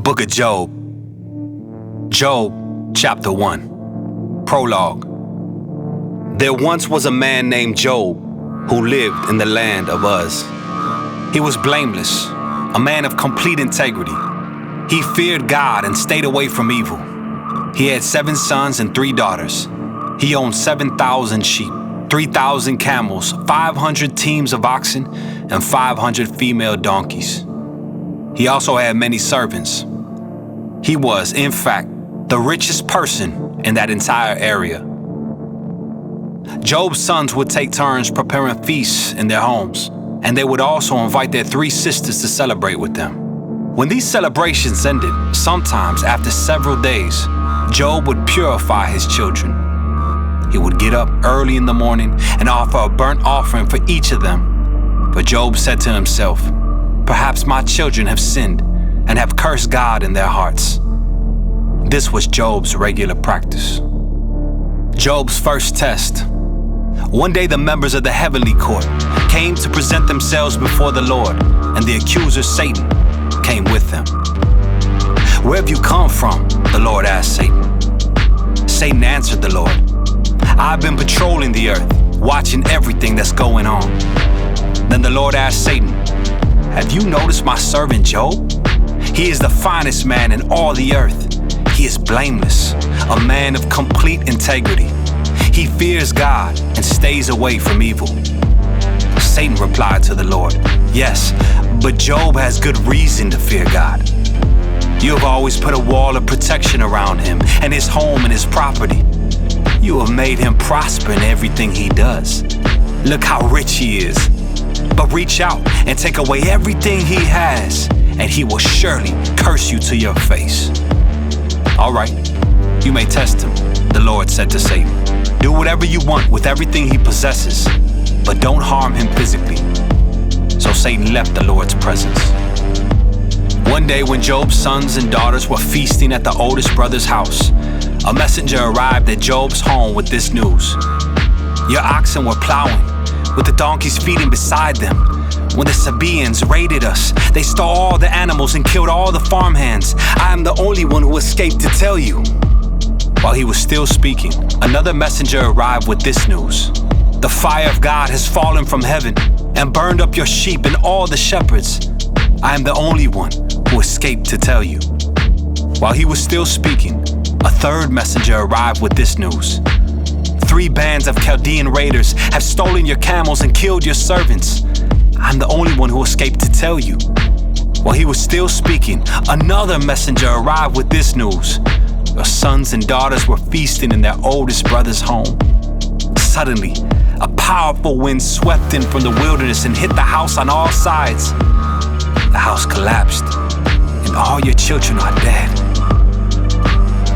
book of Job. Job, chapter 1. Prologue. There once was a man named Job who lived in the land of Uz. He was blameless, a man of complete integrity. He feared God and stayed away from evil. He had 7 sons and 3 daughters. He owned 7,000 sheep, 3,000 camels, 500 teams of oxen, and 500 female donkeys. He also had many servants. He was, in fact, the richest person in that entire area. Job's sons would take turns preparing feasts in their homes, and they would also invite their 3 sisters to celebrate with them. When these celebrations ended, sometimes after several days, Job would purify his children. He would get up early in the morning and offer a burnt offering for each of them. But Job said to himself, "Perhaps my children have sinned and have cursed God in their hearts." This was Job's regular practice. Job's first test. One day the members of the heavenly court came to present themselves before the Lord, and the accuser Satan came with them. "Where have you come from?" the Lord asked Satan. Satan answered the Lord, "I've been patrolling the earth, watching everything that's going on." Then the Lord asked Satan, "Have you noticed my servant Job? He is the finest man in all the earth. He is blameless, a man of complete integrity. He fears God and stays away from evil." Satan replied to the Lord, "Yes, but Job has good reason to fear God. You have always put a wall of protection around him and his home and his property. You have made him prosper in everything he does. Look how rich he is. But reach out and take away everything he has, and he will surely curse you to your face." "All right, you may test him," the Lord said to Satan. "Do whatever you want with everything he possesses, but don't harm him physically." So Satan left the Lord's presence. One day when Job's sons and daughters were feasting at the oldest brother's house, a messenger arrived at Job's home with this news. "Your oxen were plowing, with the donkeys feeding beside them. When the Sabaeans raided us, they stole all the animals and killed all the farmhands. I am the only one who escaped to tell you." While he was still speaking, another messenger arrived with this news. "The fire of God has fallen from heaven and burned up your sheep and all the shepherds. I am the only one who escaped to tell you." While he was still speaking, a third messenger arrived with this news. "3 bands of Chaldean raiders have stolen your camels and killed your servants. I'm the only one who escaped to tell you." While he was still speaking, another messenger arrived with this news. "Your sons and daughters were feasting in their oldest brother's home. Suddenly, a powerful wind swept in from the wilderness and hit the house on all sides. The house collapsed, and all your children are dead.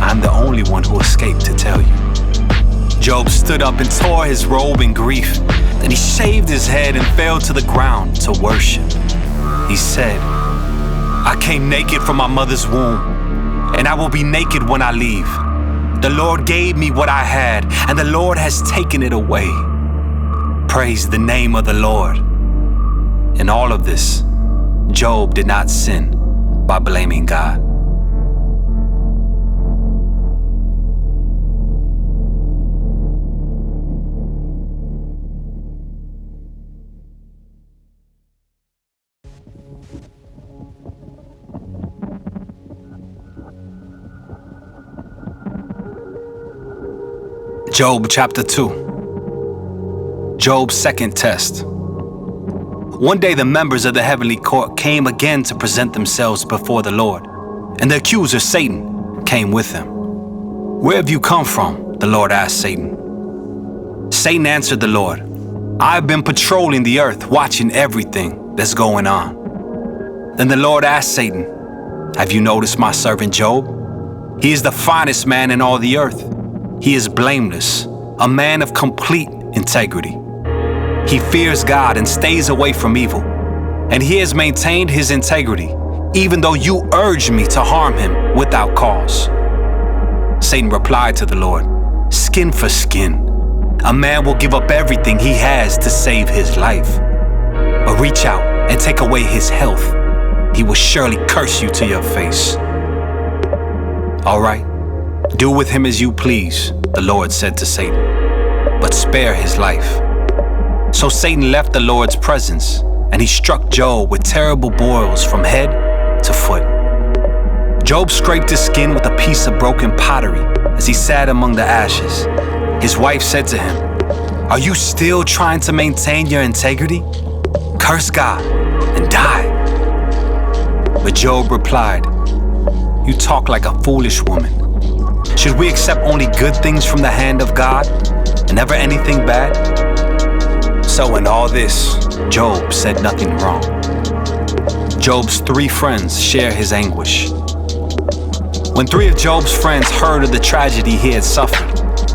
I'm the only one who escaped to tell you." Job stood up and tore his robe in grief. Then he shaved his head and fell to the ground to worship. He said, "I came naked from my mother's womb, and I will be naked when I leave. The Lord gave me what I had, and the Lord has taken it away. Praise the name of the Lord." In all of this, Job did not sin by blaming God. Job chapter 2. Job's second test. One day the members of the heavenly court came again to present themselves before the Lord, and the accuser Satan came with them. "Where have you come from?" the Lord asked Satan. Satan answered the Lord, "I've been patrolling the earth, watching everything that's going on." Then the Lord asked Satan, "Have you noticed my servant Job? He is the finest man in all the earth. He is blameless, a man of complete integrity. He fears God and stays away from evil, and he has maintained his integrity, even though you urged me to harm him without cause." Satan replied to the Lord, "Skin for skin. A man will give up everything he has to save his life. But reach out and take away his health, he will surely curse you to your face. All right, do with him as you please, the Lord said to Satan, but spare his life. So Satan left the Lord's presence, and he struck Job with terrible boils from head to foot. Job scraped his skin with a piece of broken pottery as he sat among the ashes. His wife said to him, "Are you still trying to maintain your integrity? Curse God and die." But Job replied, "You talk like a foolish woman. Should we accept only good things from the hand of God and never anything bad?" So in all this, Job said nothing wrong. Job's 3 friends share his anguish. When 3 of Job's friends heard of the tragedy he had suffered,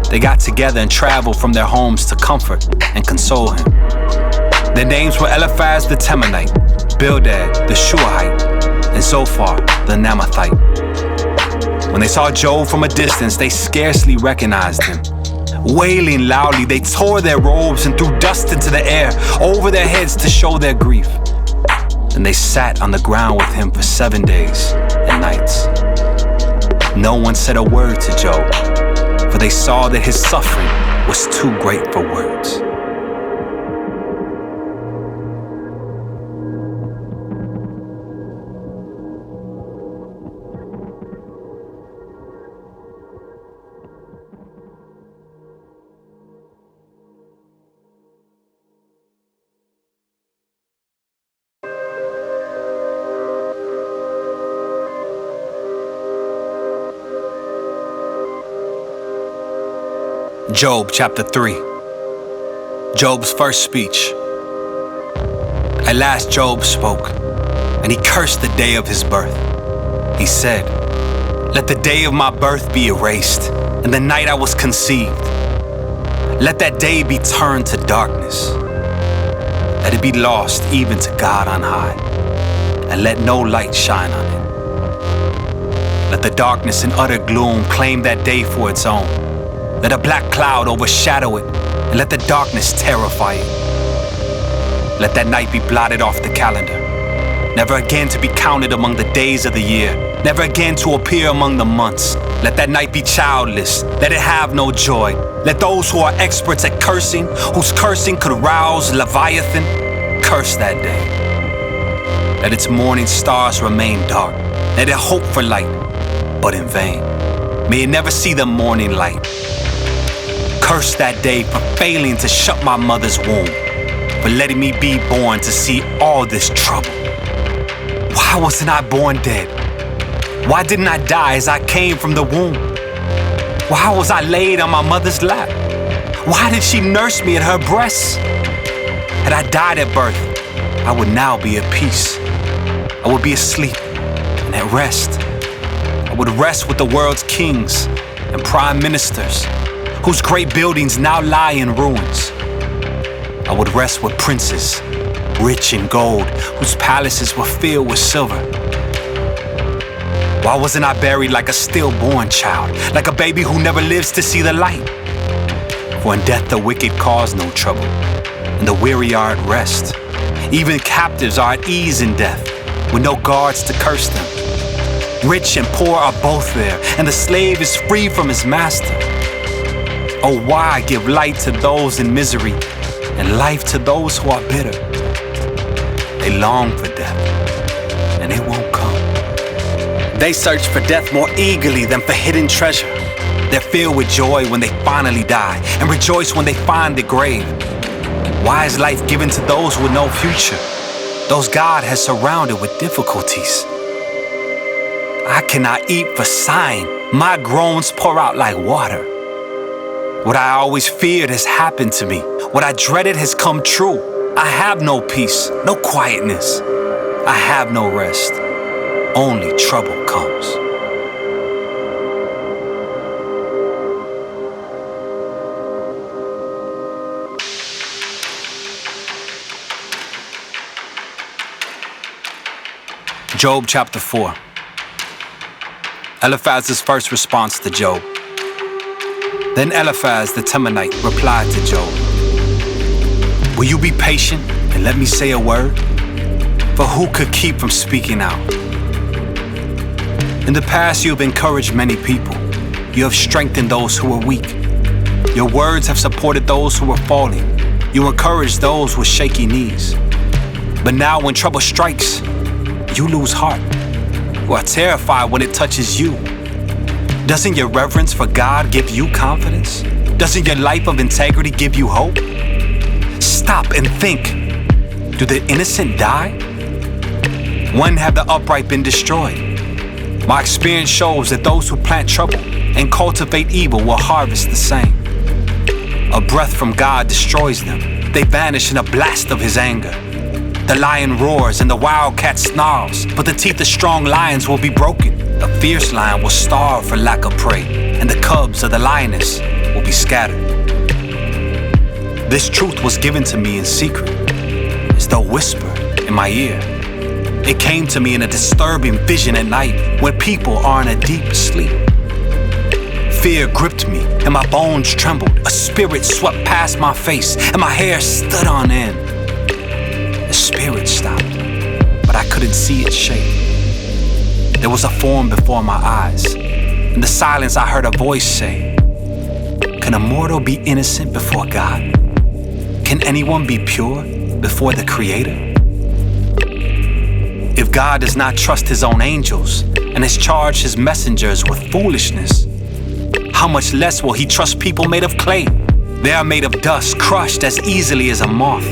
they got together and traveled from their homes to comfort and console him. Their names were Eliphaz the Temanite, Bildad the Shuahite, and Zophar the Naamathite. When they saw Job from a distance, they scarcely recognized him. Wailing loudly, they tore their robes and threw dust into the air over their heads to show their grief. Then they sat on the ground with him for 7 days and nights. No one said a word to Job, for they saw that his suffering was too great for words. Job chapter 3. Job's first speech. At last Job spoke, and he cursed the day of his birth. He said, "Let the day of my birth be erased, and the night I was conceived. Let that day be turned to darkness. Let it be lost even to God on high, and let no light shine on it. Let the darkness and utter gloom claim that day for its own. Let a black cloud overshadow it, and let the darkness terrify it. Let that night be blotted off the calendar, never again to be counted among the days of the year, never again to appear among the months. Let that night be childless, let it have no joy. Let those who are experts at cursing, whose cursing could rouse Leviathan, curse that day. Let its morning stars remain dark, let it hope for light, but in vain. May it never see the morning light. Curse that day for failing to shut my mother's womb, for letting me be born to see all this trouble. Why wasn't I born dead? Why didn't I die as I came from the womb? Why was I laid on my mother's lap? Why did she nurse me at her breasts? Had I died at birth, I would now be at peace. I would be asleep and at rest. I would rest with the world's kings and prime ministers, whose great buildings now lie in ruins. I would rest with princes, rich in gold, whose palaces were filled with silver. Why wasn't I buried like a stillborn child, like a baby who never lives to see the light? For in death the wicked cause no trouble, and the weary are at rest. Even captives are at ease in death, with no guards to curse them. Rich and poor are both there, and the slave is free from his master. Oh, why give light to those in misery and life to those who are bitter? They long for death, and it won't come. They search for death more eagerly than for hidden treasure. They're filled with joy when they finally die, and rejoice when they find the grave. Why is life given to those with no future, those God has surrounded with difficulties? I cannot eat for sighing. My groans pour out like water. What I always feared has happened to me. What I dreaded has come true. I have no peace, no quietness. I have no rest. Only trouble comes. Job chapter 4. Eliphaz's first response to Job. Then Eliphaz the Temanite replied to Job, "Will you be patient and let me say a word? For who could keep from speaking out? In the past, you have encouraged many people. You have strengthened those who were weak. Your words have supported those who were falling. You encourage those with shaky knees. But now when trouble strikes, you lose heart. You are terrified when it touches you. Doesn't your reverence for God give you confidence? Doesn't your life of integrity give you hope? Stop and think. Do the innocent die? When have the upright been destroyed? My experience shows that those who plant trouble and cultivate evil will harvest the same. A breath from God destroys them. They vanish in a blast of His anger. The lion roars and the wildcat snarls, but the teeth of strong lions will be broken. A fierce lion will starve for lack of prey, and the cubs of the lioness will be scattered. This truth was given to me in secret, as though whispered in my ear. It came to me in a disturbing vision at night when people are in a deep sleep. Fear gripped me and my bones trembled. A spirit swept past my face and my hair stood on end. The spirit stopped, but I couldn't see its shape. There was a form before my eyes. In the silence I heard a voice say, "Can a mortal be innocent before God? Can anyone be pure before the Creator?" If God does not trust His own angels and has charged His messengers with foolishness, how much less will He trust people made of clay? They are made of dust, crushed as easily as a moth.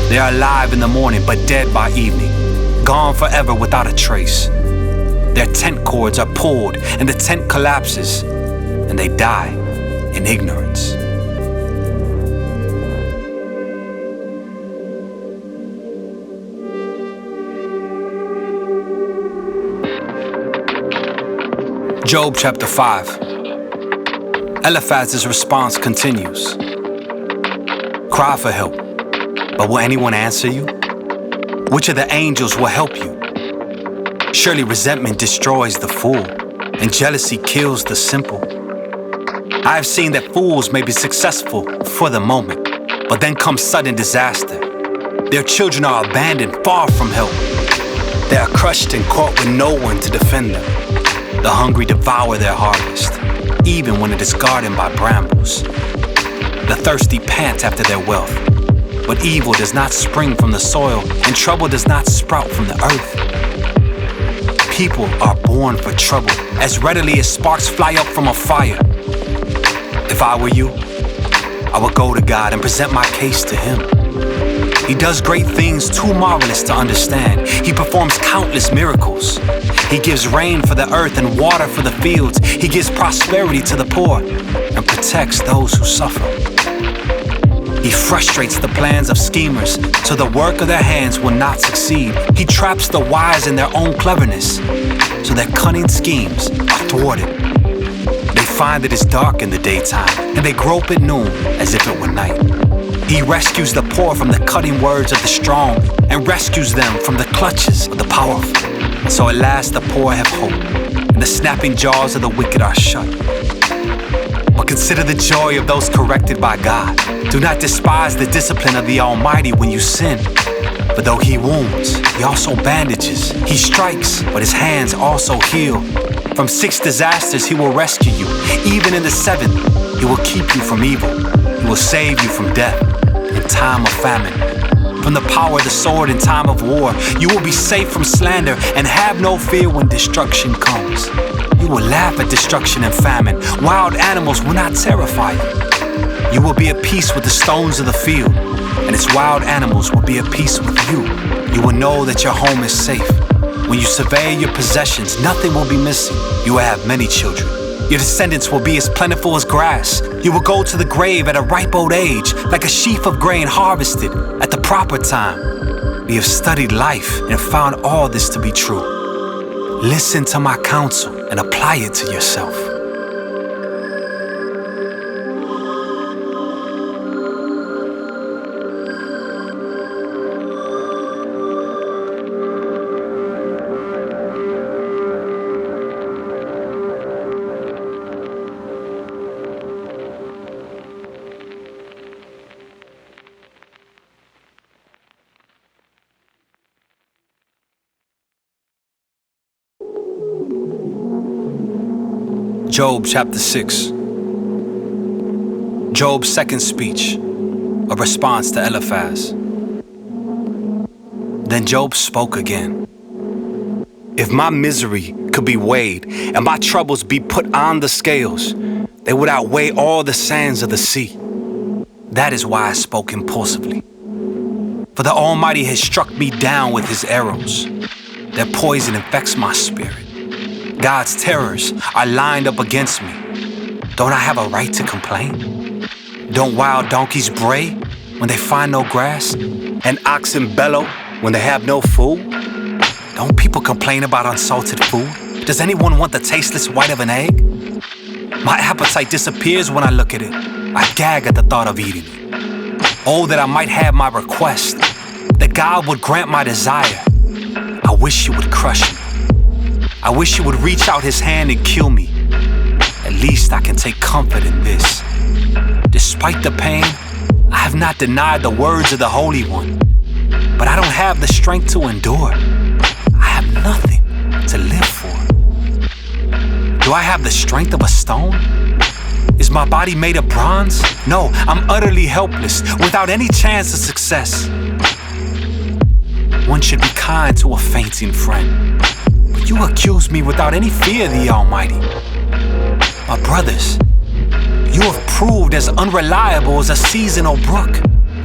They are alive in the morning, but dead by evening, gone forever without a trace. Their tent cords are pulled, and the tent collapses, and they die in ignorance. Job chapter 5. Eliphaz's response continues. Cry for help, but will anyone answer you? Which of the angels will help you? Surely resentment destroys the fool, and jealousy kills the simple. I have seen that fools may be successful for the moment, but then comes sudden disaster. Their children are abandoned far from help. They are crushed and caught with no one to defend them. The hungry devour their harvest, even when it is guarded by brambles. The thirsty pant after their wealth, but evil does not spring from the soil, and trouble does not sprout from the earth. People are born for trouble as readily as sparks fly up from a fire. If I were you, I would go to God and present my case to Him. He does great things too marvelous to understand. He performs countless miracles. He gives rain for the earth and water for the fields. He gives prosperity to the poor and protects those who suffer. He frustrates the plans of schemers so the work of their hands will not succeed. He traps the wise in their own cleverness so their cunning schemes are thwarted. They find it is dark in the daytime and they grope at noon as if it were night. He rescues the poor from the cutting words of the strong and rescues them from the clutches of the powerful. So at last the poor have hope, and the snapping jaws of the wicked are shut. But consider the joy of those corrected by God. Do not despise the discipline of the Almighty when you sin. For though He wounds, He also bandages. He strikes, but His hands also heal. From 6 disasters He will rescue you. Even in the 7th, He will keep you from evil. He will save you from death in time of famine. From the power of the sword in time of war, you will be safe from slander and have no fear when destruction comes. You will laugh at destruction and famine. Wild animals will not terrify you. You will be at peace with the stones of the field, and its wild animals will be at peace with you. You will know that your home is safe. When you survey your possessions, nothing will be missing. You will have many children. Your descendants will be as plentiful as grass. You will go to the grave at a ripe old age, like a sheaf of grain harvested at the proper time. We have studied life and found all this to be true. Listen to my counsel and apply it to yourself. Job chapter 6. Job's second speech, a response to Eliphaz. Then Job spoke again. If my misery could be weighed and my troubles be put on the scales, they would outweigh all the sands of the sea. That is why I spoke impulsively. For the Almighty has struck me down with his arrows. Their poison infects my spirit. God's terrors are lined up against me. Don't I have a right to complain? Don't wild donkeys bray when they find no grass, and oxen bellow when they have no food? Don't people complain about unsalted food? Does anyone want the tasteless white of an egg? My appetite disappears when I look at it. I gag at the thought of eating it. Oh, that I might have my request, that God would grant my desire. I wish he would crush me. I wish he would reach out his hand and kill me. At least I can take comfort in this. Despite the pain, I have not denied the words of the Holy One. But I don't have the strength to endure. I have nothing to live for. Do I have the strength of a stone? Is my body made of bronze? No, I'm utterly helpless, without any chance of success. One should be kind to a fainting friend, but you accuse me without any fear of the Almighty. My brothers, you have proved as unreliable as a seasonal brook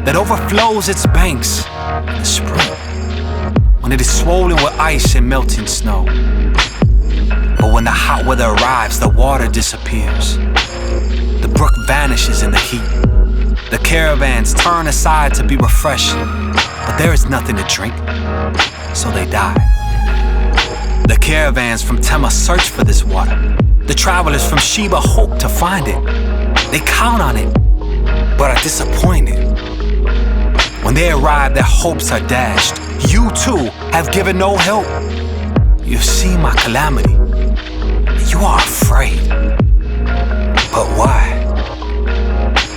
that overflows its banks in the spring, when it is swollen with ice and melting snow. But when the hot weather arrives, the water disappears. The brook vanishes in the heat. The caravans turn aside to be refreshed, but there is nothing to drink, so they die. The caravans from Tema search for this water. The travelers from Sheba hope to find it. They count on it, but are disappointed. When they arrive, their hopes are dashed. You too have given no help. You've seen my calamity. You are afraid. But why?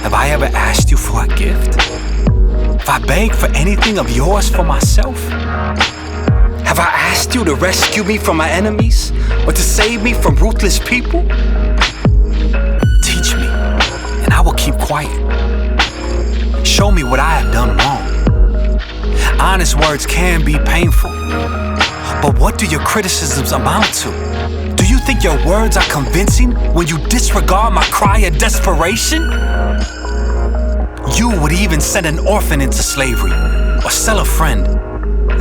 Have I ever asked you for a gift? Have I begged for anything of yours for myself? Have I asked you to rescue me from my enemies or to save me from ruthless people? Teach me, and I will keep quiet. Show me what I have done wrong. Honest words can be painful, but what do your criticisms amount to? Do you think your words are convincing when you disregard my cry of desperation? You would even send an orphan into slavery or sell a friend.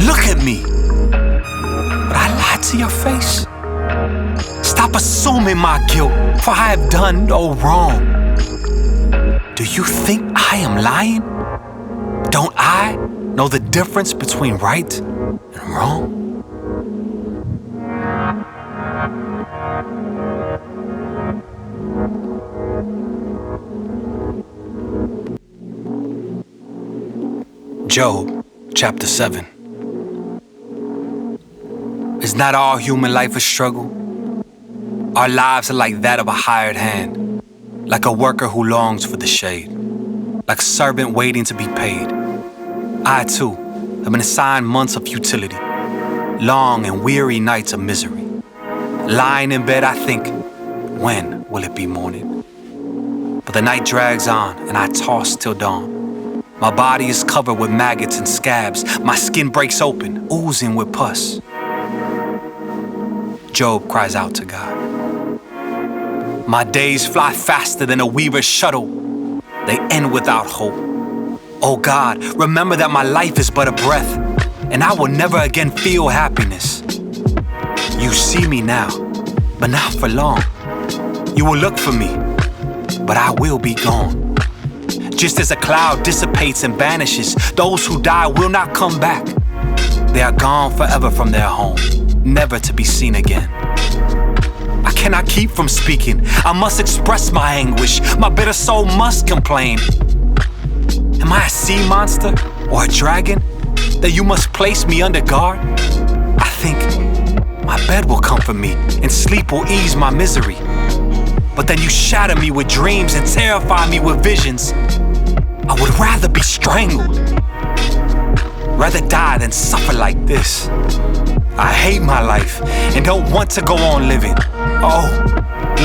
Look at me. Would I lie to your face? Stop assuming my guilt, for I have done no wrong. Do you think I am lying? Don't I know the difference between right and wrong? Job chapter 7. Is not all human life a struggle? Our lives are like that of a hired hand, like a worker who longs for the shade, like a servant waiting to be paid. I too have been assigned months of futility, long and weary nights of misery. Lying in bed, I think, when will it be morning? But the night drags on and I toss till dawn. My body is covered with maggots and scabs. My skin breaks open, oozing with pus. Job cries out to God. My days fly faster than a weaver's shuttle. They end without hope. Oh God, remember that my life is but a breath, and I will never again feel happiness. You see me now, but not for long. You will look for me, but I will be gone. Just as a cloud dissipates and vanishes, those who die will not come back. They are gone forever from their home, never to be seen again. I cannot keep from speaking. I must express my anguish. My bitter soul must complain. Am I a sea monster or a dragon that you must place me under guard? I think my bed will comfort me and sleep will ease my misery. But then you shatter me with dreams and terrify me with visions. I would rather be strangled, rather die than suffer like this. I hate my life and don't want to go on living. Oh,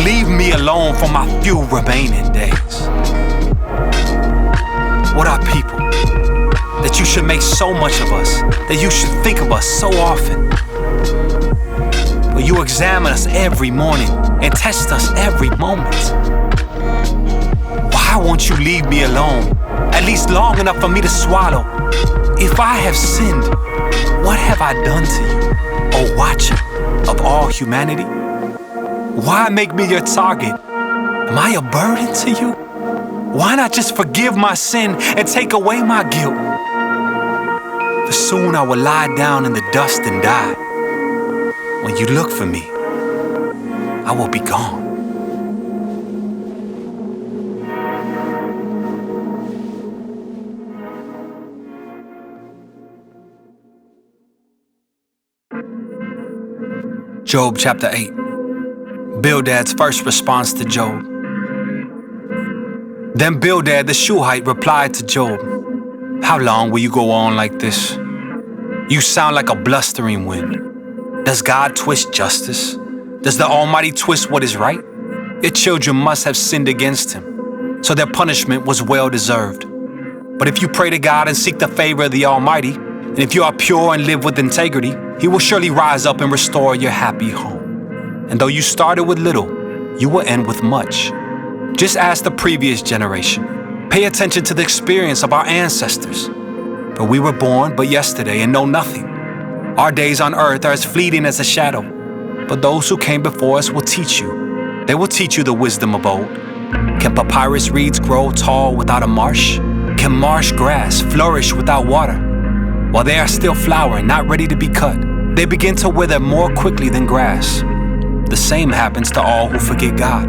leave me alone for my few remaining days. What are people that you should make so much of us, that you should think of us so often? But you examine us every morning and test us every moment. Why won't you leave me alone, at least long enough for me to swallow? If I have sinned, what have I done to you, O watcher of all humanity? Why make me your target? Am I a burden to you? Why not just forgive my sin and take away my guilt? For soon I will lie down in the dust and die. When you look for me, I will be gone. Job chapter 8. Bildad's first response to Job. Then Bildad the Shuhite replied to Job, "How long will you go on like this? You sound like a blustering wind. Does God twist justice? Does the Almighty twist what is right? Your children must have sinned against Him, so their punishment was well deserved. But if you pray to God and seek the favor of the Almighty, and if you are pure and live with integrity, He will surely rise up and restore your happy home. And though you started with little, you will end with much. Just ask the previous generation. Pay attention to the experience of our ancestors. For we were born but yesterday and know nothing. Our days on earth are as fleeting as a shadow. But those who came before us will teach you. They will teach you the wisdom of old. Can papyrus reeds grow tall without a marsh? Can marsh grass flourish without water? While they are still flowering, not ready to be cut, they begin to wither more quickly than grass. The same happens to all who forget God.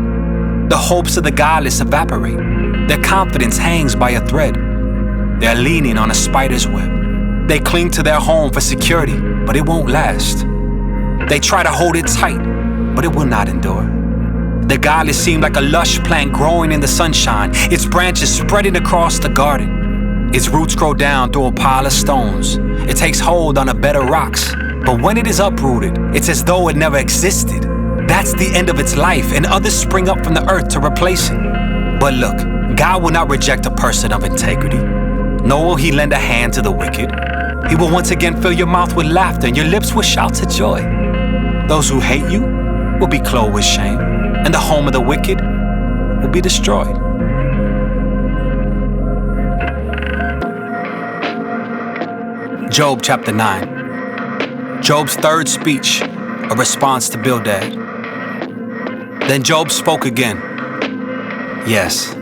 The hopes of the godless evaporate. Their confidence hangs by a thread. They are leaning on a spider's web. They cling to their home for security, but it won't last. They try to hold it tight, but it will not endure. The godless seem like a lush plant growing in the sunshine, its branches spreading across the garden. Its roots grow down through a pile of stones. It takes hold on a bed of rocks, but when it is uprooted, it's as though it never existed. That's the end of its life, and others spring up from the earth to replace it. But look, God will not reject a person of integrity, nor will He lend a hand to the wicked. He will once again fill your mouth with laughter, and your lips with shouts of joy. Those who hate you will be clothed with shame, and the home of the wicked will be destroyed. Job chapter 9. Job's third speech, a response to Bildad. Then Job spoke again. Yes,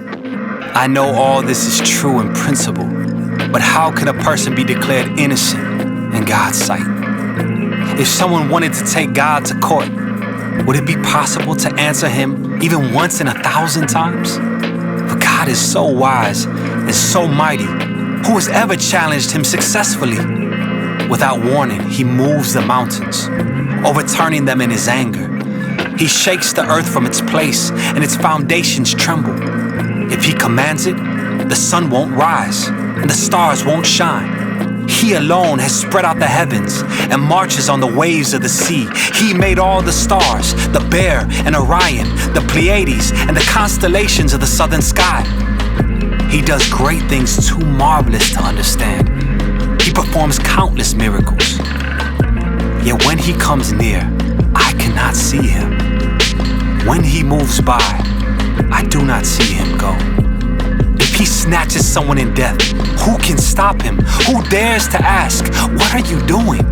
I know all this is true in principle, but how can a person be declared innocent in God's sight? If someone wanted to take God to court, would it be possible to answer Him even once in 1,000 times? For God is so wise and so mighty. Who has ever challenged Him successfully? Without warning, He moves the mountains, overturning them in His anger. He shakes the earth from its place, and its foundations tremble. If He commands it, the sun won't rise, and the stars won't shine. He alone has spread out the heavens and marches on the waves of the sea. He made all the stars, the Bear and Orion, the Pleiades, and the constellations of the southern sky. He does great things too marvelous to understand. He performs countless miracles. Yet when He comes near, I cannot see Him. When He moves by, I do not see Him go. If He snatches someone in death, who can stop Him? Who dares to ask, "What are you doing?"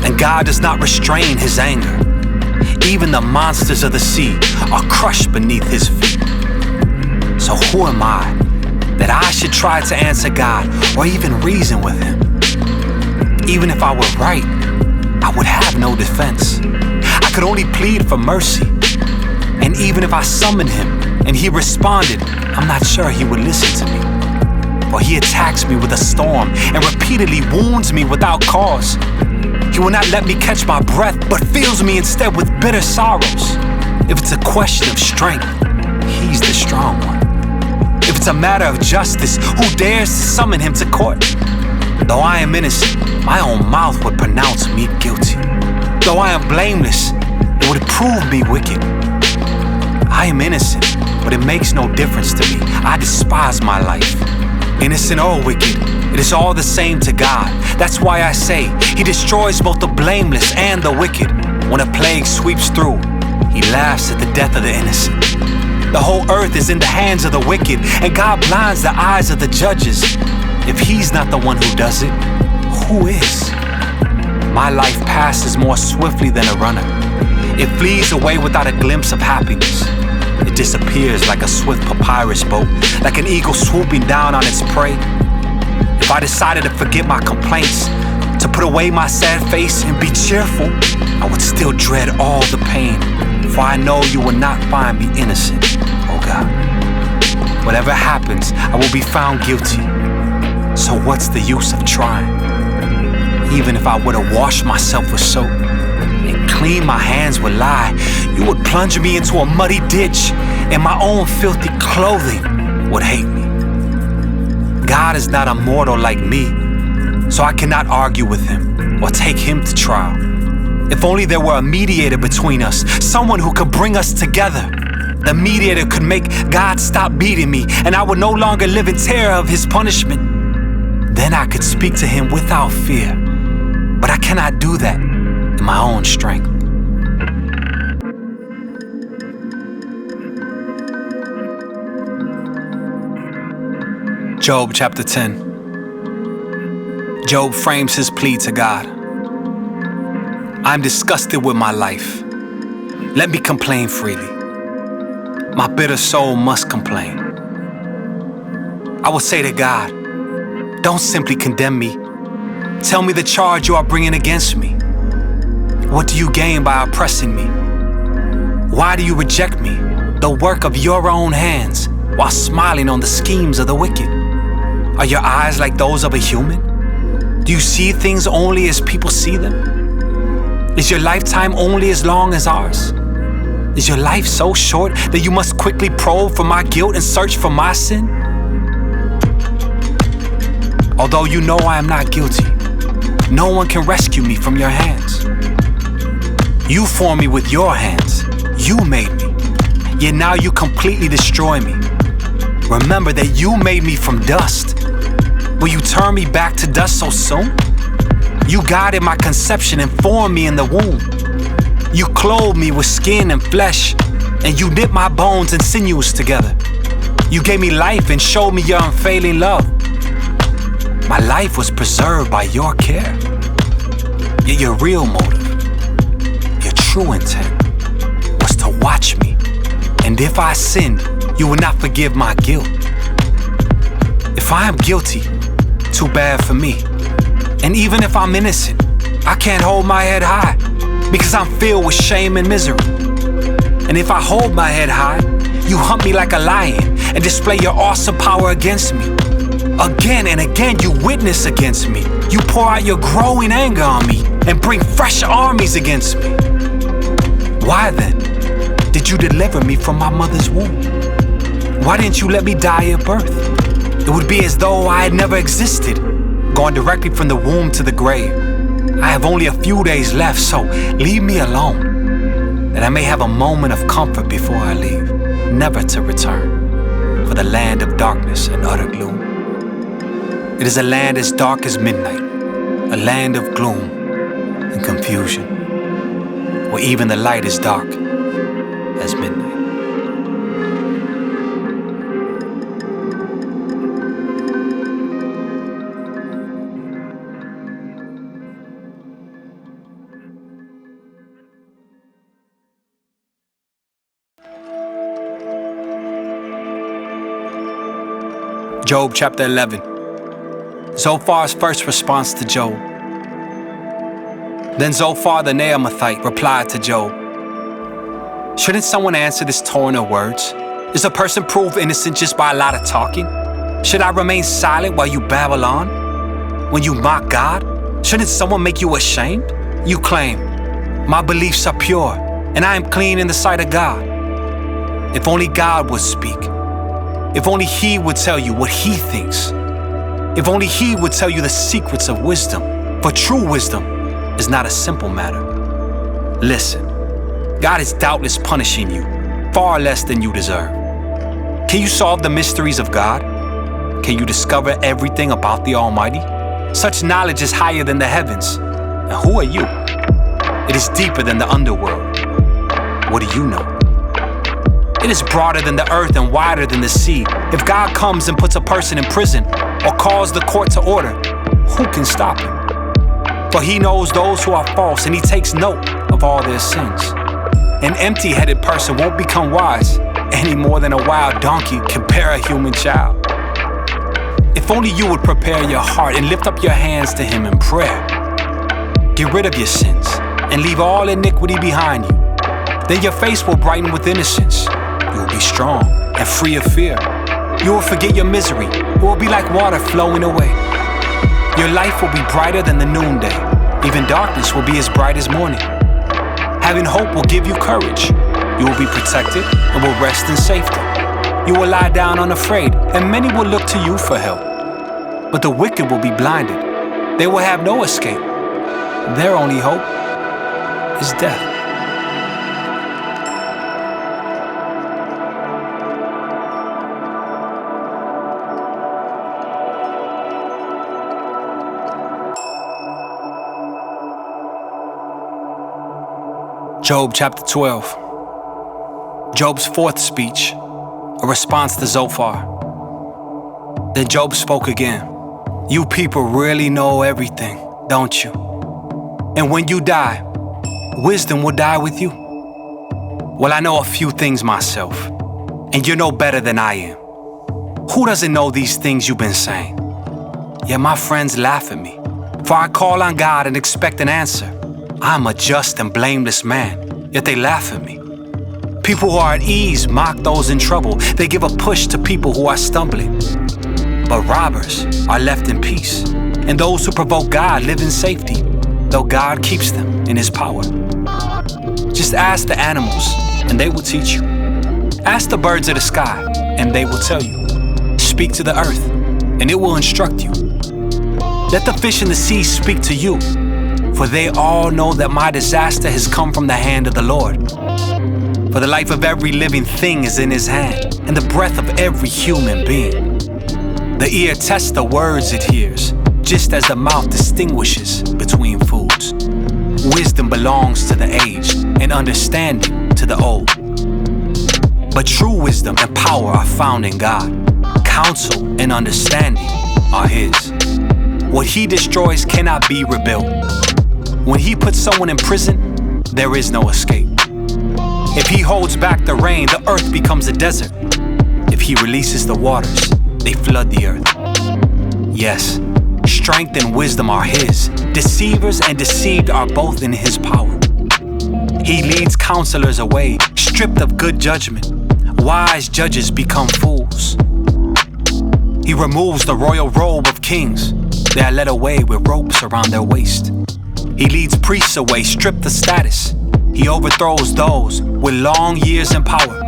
And God does not restrain His anger. Even the monsters of the sea are crushed beneath His feet. So who am I that I should try to answer God or even reason with Him? Even if I were right, I would have no defense. I could only plead for mercy. And even if I summoned Him and He responded, I'm not sure He would listen to me. For He attacks me with a storm and repeatedly wounds me without cause. He will not let me catch my breath, but fills me instead with bitter sorrows. If it's a question of strength, He's the strong one. If it's a matter of justice, who dares to summon Him to court? Though I am innocent, my own mouth would pronounce me guilty. Though I am blameless, it would prove me wicked. I am innocent, but it makes no difference to me. I despise my life. Innocent or wicked, it is all the same to God. That's why I say He destroys both the blameless and the wicked. When a plague sweeps through, He laughs at the death of the innocent. The whole earth is in the hands of the wicked, and God blinds the eyes of the judges. If He's not the one who does it, who is? My life passes more swiftly than a runner. It flees away without a glimpse of happiness. It disappears like a swift papyrus boat, like an eagle swooping down on its prey. If I decided to forget my complaints, to put away my sad face and be cheerful, I would still dread all the pain, for I know You will not find me innocent, oh God. Whatever happens, I will be found guilty. So what's the use of trying? Even if I were to wash myself with soap and clean my hands with lye, You would plunge me into a muddy ditch, and my own filthy clothing would hate me. God is not a mortal like me, so I cannot argue with Him or take Him to trial. If only there were a mediator between us, someone who could bring us together. The mediator could make God stop beating me, and I would no longer live in terror of His punishment. Then I could speak to Him without fear. But I cannot do that in my own strength. Job chapter 10. Job frames his plea to God. I'm disgusted with my life. Let me complain freely. My bitter soul must complain. I will say to God, don't simply condemn me. Tell me the charge You are bringing against me. What do You gain by oppressing me? Why do You reject me, the work of Your own hands, while smiling on the schemes of the wicked? Are Your eyes like those of a human? Do You see things only as people see them? Is Your lifetime only as long as ours? Is Your life so short that You must quickly probe for my guilt and search for my sin? Although You know I am not guilty, no one can rescue me from Your hands. You formed me with Your hands. You made me. Yet now You completely destroy me. Remember that You made me from dust. Will You turn me back to dust so soon? You guided my conception and formed me in the womb. You clothed me with skin and flesh, and You knit my bones and sinews together. You gave me life and showed me Your unfailing love. My life was preserved by Your care. Yet Your real motive, Your true intent, was to watch me. And if I sinned, You would not forgive my guilt. If I am guilty, too bad for me. And even if I'm innocent, I can't hold my head high, because I'm filled with shame and misery. And if I hold my head high, You hunt me like a lion and display Your awesome power against me. Again and again You witness against me. You pour out Your growing anger on me and bring fresh armies against me. Why then did You deliver me from my mother's womb? Why didn't You let me die at birth? It would be as though I had never existed, going directly from the womb to the grave. I have only a few days left, so leave me alone, that I may have a moment of comfort before I leave, never to return, for the land of darkness and utter gloom. It is a land as dark as midnight, a land of gloom and confusion, where even the light is dark as midnight. Job chapter 11. Zophar's first response to Job. Then Zophar the Naamathite replied to Job, shouldn't someone answer this torrent of words? Is a person proved innocent just by a lot of talking? Should I remain silent while you babble on? When you mock God, shouldn't someone make you ashamed? You claim, my beliefs are pure, and I am clean in the sight of God. If only God would speak. If only He would tell you what He thinks. If only He would tell you the secrets of wisdom. For true wisdom is not a simple matter. Listen, God is doubtless punishing you, far less than you deserve. Can you solve the mysteries of God? Can you discover everything about the Almighty? Such knowledge is higher than the heavens. And who are you? It is deeper than the underworld. What do you know? It is broader than the earth and wider than the sea. If God comes and puts a person in prison or calls the court to order, who can stop him? For he knows those who are false, and he takes note of all their sins. An empty-headed person won't become wise any more than a wild donkey can bear a human child. If only you would prepare your heart and lift up your hands to him in prayer. Get rid of your sins and leave all iniquity behind you. Then your face will brighten with innocence. You will be strong and free of fear. You will forget your misery. It will be like water flowing away. Your life will be brighter than the noonday. Even darkness will be as bright as morning. Having hope will give you courage. You will be protected and will rest in safety. You will lie down unafraid, and many will look to you for help. But the wicked will be blinded. They will have no escape. Their only hope is death. Job chapter 12. Job's fourth speech, a response to Zophar. Then Job spoke again. You people really know everything, don't you? And when you die, wisdom will die with you. Well, I know a few things myself, and you know better than I am. Who doesn't know these things you've been saying? Yet my friends laugh at me, for I call on God and expect an answer. I'm a just and blameless man, yet they laugh at me. People who are at ease mock those in trouble. They give a push to people who are stumbling. But robbers are left in peace, and those who provoke God live in safety, though God keeps them in his power. Just ask the animals, and they will teach you. Ask the birds of the sky, and they will tell you. Speak to the earth, and it will instruct you. Let the fish in the sea speak to you, for they all know that my disaster has come from the hand of the Lord. For the life of every living thing is in his hand, and the breath of every human being. The ear tests the words it hears, just as the mouth distinguishes between foods. Wisdom belongs to the aged, and understanding to the old. But true wisdom and power are found in God. Counsel and understanding are his. What he destroys cannot be rebuilt. When he puts someone in prison, there is no escape. If he holds back the rain, the earth becomes a desert. If he releases the waters, they flood the earth. Yes, strength and wisdom are his. Deceivers and deceived are both in his power. He leads counselors away, stripped of good judgment. Wise judges become fools. He removes the royal robe of kings. They are led away with ropes around their waist. He leads priests away, stripped of status. He overthrows those with long years in power.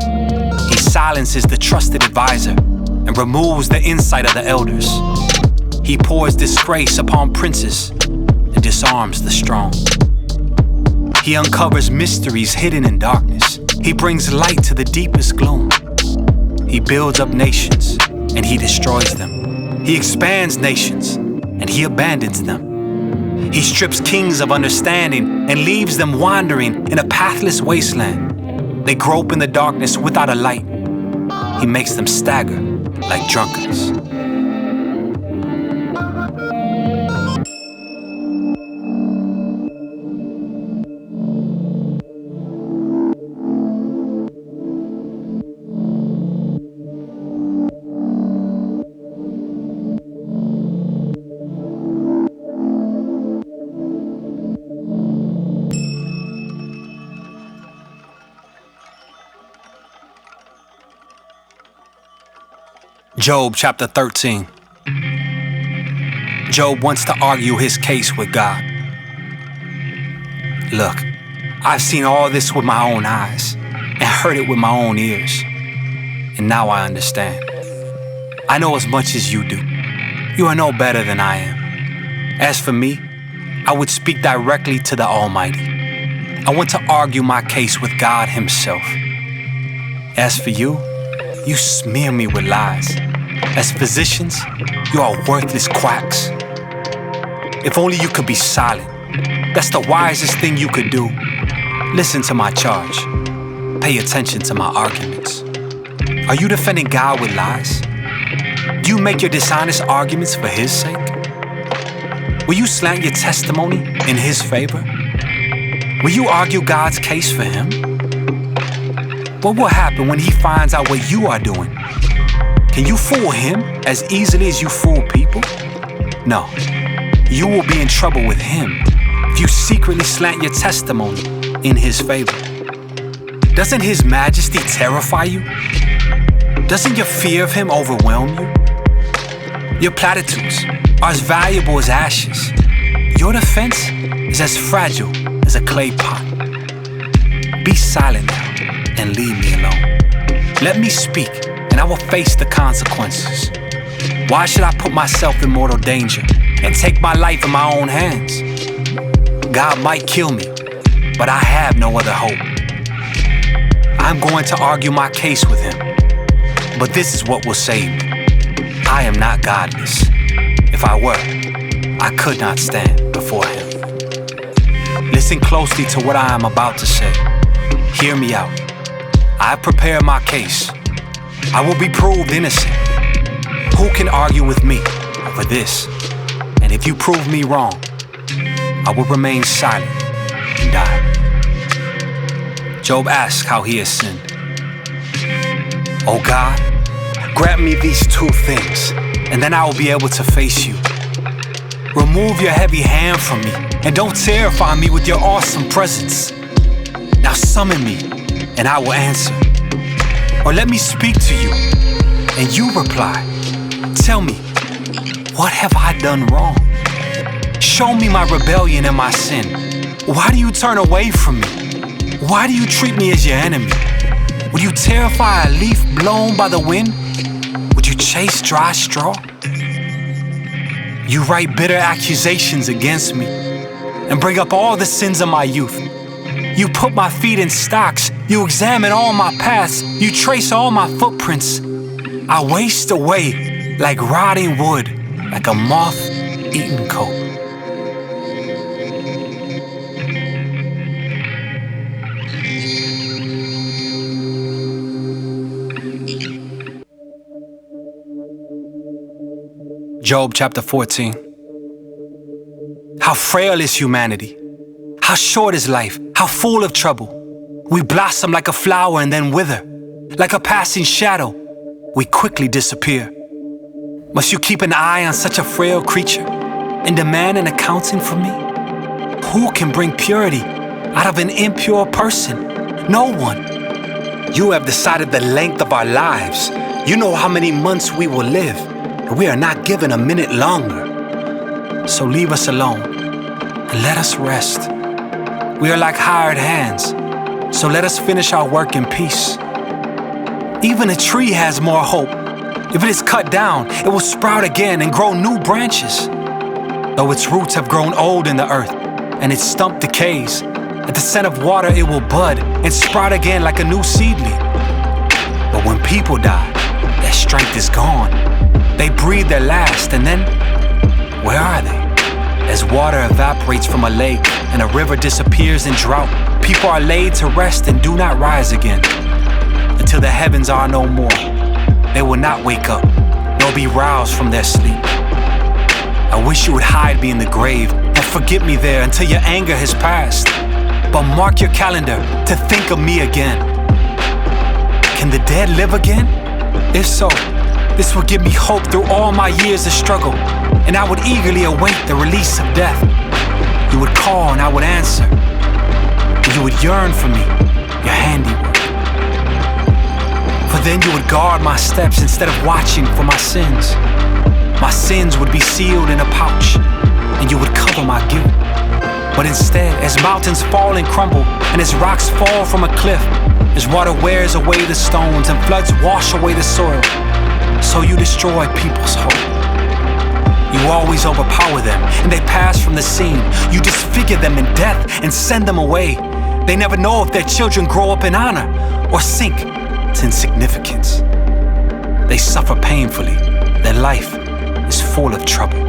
He silences the trusted advisor and removes the insight of the elders. He pours disgrace upon princes and disarms the strong. He uncovers mysteries hidden in darkness. He brings light to the deepest gloom. He builds up nations and he destroys them. He expands nations and he abandons them. He strips kings of understanding and leaves them wandering in a pathless wasteland. They grope in the darkness without a light. He makes them stagger like drunkards. Job chapter 13. Job wants to argue his case with God. Look, I've seen all this with my own eyes and heard it with my own ears. And now I understand. I know as much as you do. You are no better than I am. As for me, I would speak directly to the Almighty. I want to argue my case with God himself. As for you, you smear me with lies. As physicians, you are worthless quacks. If only you could be silent. That's the wisest thing you could do. Listen to my charge. Pay attention to my arguments. Are you defending God with lies? Do you make your dishonest arguments for His sake? Will you slant your testimony in His favor? Will you argue God's case for Him? What will happen when He finds out what you are doing? Can you fool Him as easily as you fool people? No, you will be in trouble with Him if you secretly slant your testimony in His favor. Doesn't His majesty terrify you? Doesn't your fear of Him overwhelm you? Your platitudes are as valuable as ashes. Your defense is as fragile as a clay pot. Be silent now and leave me alone. Let me speak and I will face the consequences. Why should I put myself in mortal danger and take my life in my own hands? God might kill me, but I have no other hope. I'm going to argue my case with Him, but this is what will save me. I am not godless. If I were, I could not stand before Him. Listen closely to what I am about to say. Hear me out. I have prepared my case. I will be proved innocent. Who can argue with me over this? And if you prove me wrong, I will remain silent and die. Job asked how he has sinned. Oh God, grant me these two things, and then I will be able to face you. Remove your heavy hand from me, and don't terrify me with your awesome presence. Now summon me, and I will answer. Or let me speak to you, and you reply. Tell me, what have I done wrong? Show me my rebellion and my sin. Why do you turn away from me? Why do you treat me as your enemy? Would you terrify a leaf blown by the wind? Would you chase dry straw? You write bitter accusations against me and bring up all the sins of my youth. You put my feet in stocks. You examine all my paths. You trace all my footprints. I waste away like rotting wood, like a moth-eaten coat. Job chapter 14. How frail is humanity? How short is life? How full of trouble? We blossom like a flower and then wither. Like a passing shadow, we quickly disappear. Must you keep an eye on such a frail creature and demand an accounting from me? Who can bring purity out of an impure person? No one. You have decided the length of our lives. You know how many months we will live. We are not given a minute longer. So leave us alone and let us rest. We are like hired hands, so let us finish our work in peace. Even a tree has more hope. If it is cut down, it will sprout again and grow new branches. Though its roots have grown old in the earth and its stump decays, at the scent of water it will bud and sprout again like a new seedling. But when people die, their strength is gone. They breathe their last, and then, where are they? As water evaporates from a lake and a river disappears in drought, people are laid to rest and do not rise again. Until the heavens are no more, they will not wake up, nor be roused from their sleep. I wish you would hide me in the grave and forget me there until your anger has passed. But mark your calendar to think of me again. Can the dead live again? If so, this will give me hope through all my years of struggle, and I would eagerly await the release of death. You would call and I would answer, and you would yearn for me, your handiwork. For then you would guard my steps instead of watching for my sins. My sins would be sealed in a pouch, and you would cover my guilt. But instead, as mountains fall and crumble, and as rocks fall from a cliff, as water wears away the stones and floods wash away the soil, so you destroy people's hope. You always overpower them, and they pass from the scene. You disfigure them in death and send them away. They never know if their children grow up in honor or sink to insignificance. They suffer painfully. Their life is full of trouble.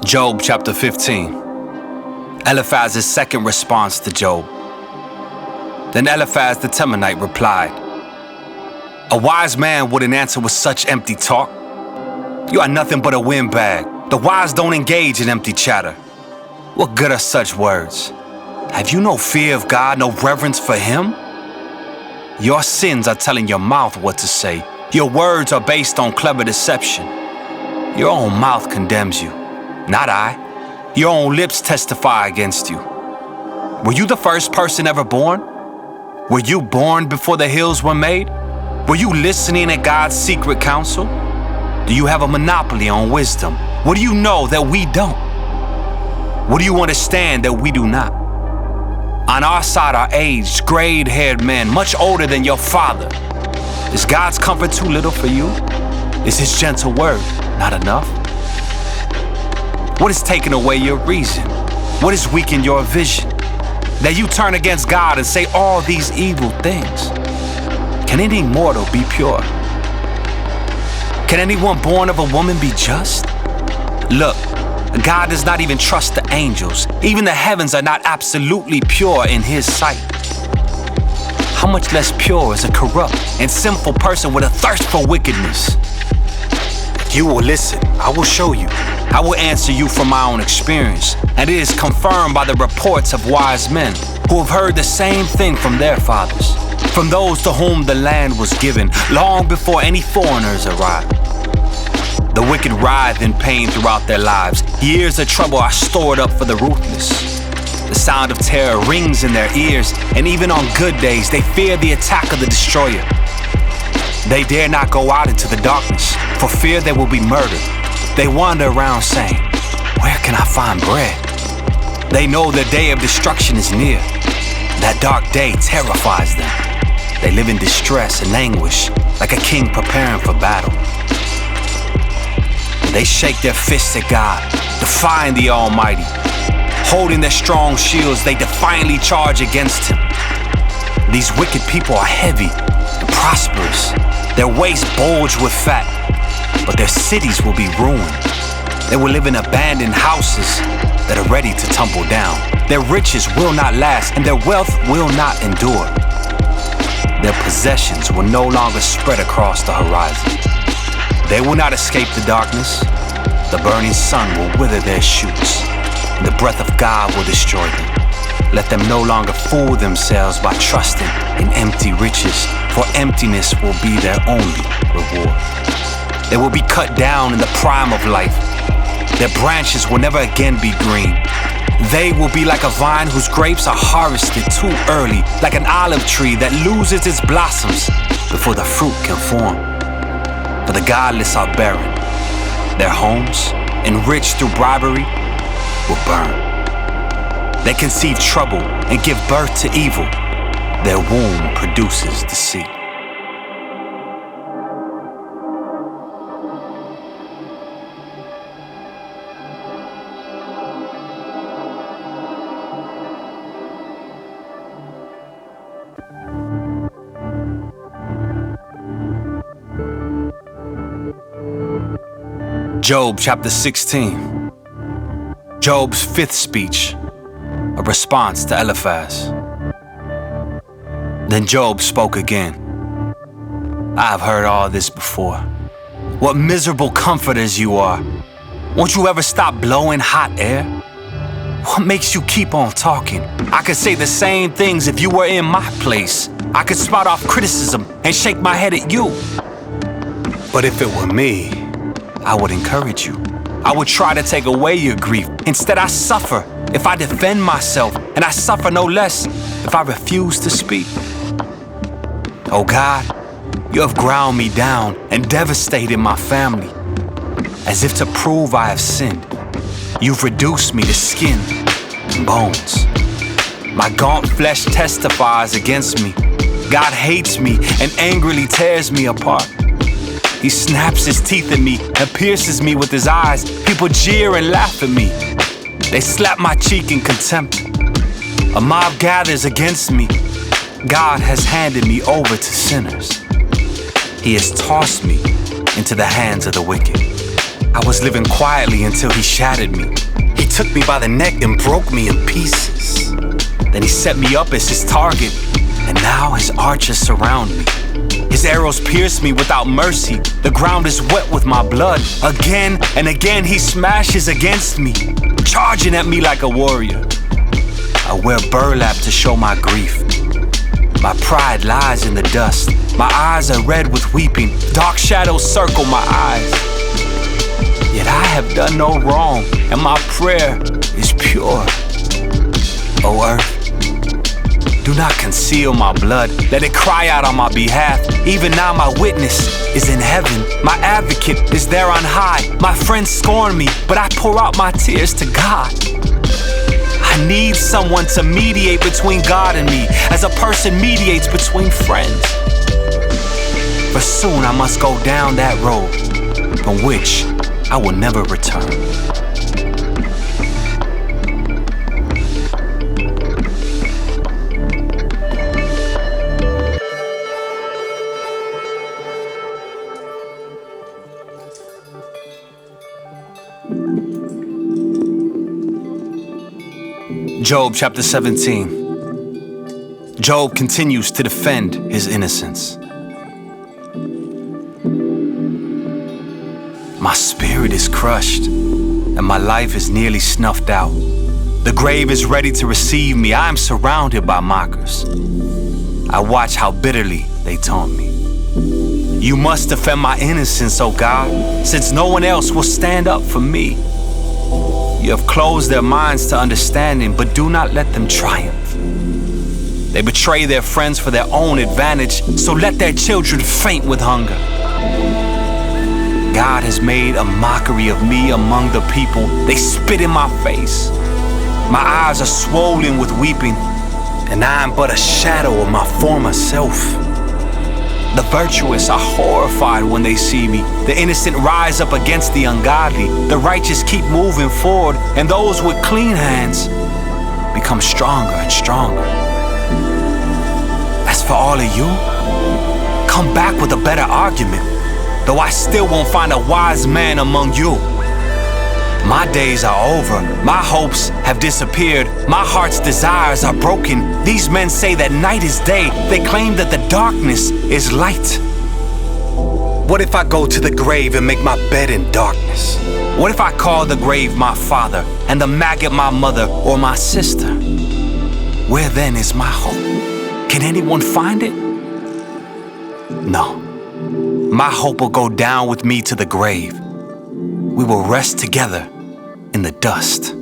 Job chapter 15. Eliphaz's second response to Job. Then Eliphaz the Temanite replied, "A wise man wouldn't answer with such empty talk. You are nothing but a windbag. The wise don't engage in empty chatter. What good are such words? Have you no fear of God, no reverence for Him? Your sins are telling your mouth what to say. Your words are based on clever deception. Your own mouth condemns you, not I. Your own lips testify against you. Were you the first person ever born? Were you born before the hills were made? Were you listening at God's secret counsel? Do you have a monopoly on wisdom? What do you know that we don't? What do you understand that we do not? On our side are aged, gray-haired men, much older than your father. Is God's comfort too little for you? Is His gentle word not enough? What has taken away your reason? What has weakened your vision? That you turn against God and say all these evil things. Can any mortal be pure? Can anyone born of a woman be just? Look, God does not even trust the angels. Even the heavens are not absolutely pure in His sight. How much less pure is a corrupt and sinful person with a thirst for wickedness? If you will listen, I will show you. I will answer you from my own experience, and it is confirmed by the reports of wise men who have heard the same thing from their fathers, from those to whom the land was given long before any foreigners arrived. The wicked writhe in pain throughout their lives. Years of trouble are stored up for the ruthless. The sound of terror rings in their ears, and even on good days, they fear the attack of the destroyer. They dare not go out into the darkness, for fear they will be murdered. They wander around saying, "Where can I find bread?" They know the day of destruction is near. That dark day terrifies them. They live in distress and anguish, like a king preparing for battle. They shake their fists at God, defying the Almighty. Holding their strong shields, they defiantly charge against Him. These wicked people are heavy and prosperous. Their waists bulge with fat, but their cities will be ruined. They will live in abandoned houses that are ready to tumble down. Their riches will not last, and their wealth will not endure. Their possessions will no longer spread across the horizon. They will not escape the darkness. The burning sun will wither their shoots, and the breath of God will destroy them. Let them no longer fool themselves by trusting in empty riches, for emptiness will be their only reward. They will be cut down in the prime of life. Their branches will never again be green. They will be like a vine whose grapes are harvested too early, like an olive tree that loses its blossoms before the fruit can form. For the godless are barren. Their homes, enriched through bribery, will burn. They conceive trouble and give birth to evil. Their womb produces deceit. Job chapter 16. Job's fifth speech, a response to Eliphaz. Then Job spoke again. I have heard all this before. What miserable comforters you are. Won't you ever stop blowing hot air? What makes you keep on talking? I could say the same things if you were in my place. I could spout off criticism and shake my head at you. But if it were me, I would encourage you. I would try to take away your grief. Instead, I suffer if I defend myself, and I suffer no less if I refuse to speak. Oh God, you have ground me down and devastated my family. As if to prove I have sinned, you've reduced me to skin and bones. My gaunt flesh testifies against me. God hates me and angrily tears me apart. He snaps his teeth at me and pierces me with his eyes. People jeer and laugh at me. They slap my cheek in contempt. A mob gathers against me. God has handed me over to sinners. He has tossed me into the hands of the wicked. I was living quietly until he shattered me. He took me by the neck and broke me in pieces. Then he set me up as his target, and now his archers surround me. His arrows pierce me without mercy. The ground is wet with my blood. Again and again he smashes against me, charging at me like a warrior. I wear burlap to show my grief. My pride lies in the dust. My eyes are red with weeping. Dark shadows circle my eyes. Yet I have done no wrong, and my prayer is pure. O earth, do not conceal my blood. Let it cry out on my behalf. Even now my witness is in heaven. My advocate is there on high. My friends scorn me, but I pour out my tears to God. I need someone to mediate between God and me, as a person mediates between friends. For soon I must go down that road from which I will never return. Job chapter 17. Job continues to defend his innocence. My spirit is crushed, and my life is nearly snuffed out. The grave is ready to receive me. I am surrounded by mockers. I watch how bitterly they taunt me. You must defend my innocence, O God, since no one else will stand up for me. You have closed their minds to understanding, but do not let them triumph. They betray their friends for their own advantage, so let their children faint with hunger. God has made a mockery of me among the people. They spit in my face. My eyes are swollen with weeping, and I am but a shadow of my former self. The virtuous are horrified when they see me. The innocent rise up against the ungodly. The righteous keep moving forward, and those with clean hands become stronger and stronger. As for all of you, come back with a better argument, though I still won't find a wise man among you. My days are over. My hopes have disappeared. My heart's desires are broken. These men say that night is day. They claim that the darkness is light. What if I go to the grave and make my bed in darkness? What if I call the grave my father and the maggot my mother or my sister? Where then is my hope? Can anyone find it? No. My hope will go down with me to the grave. We will rest together in the dust.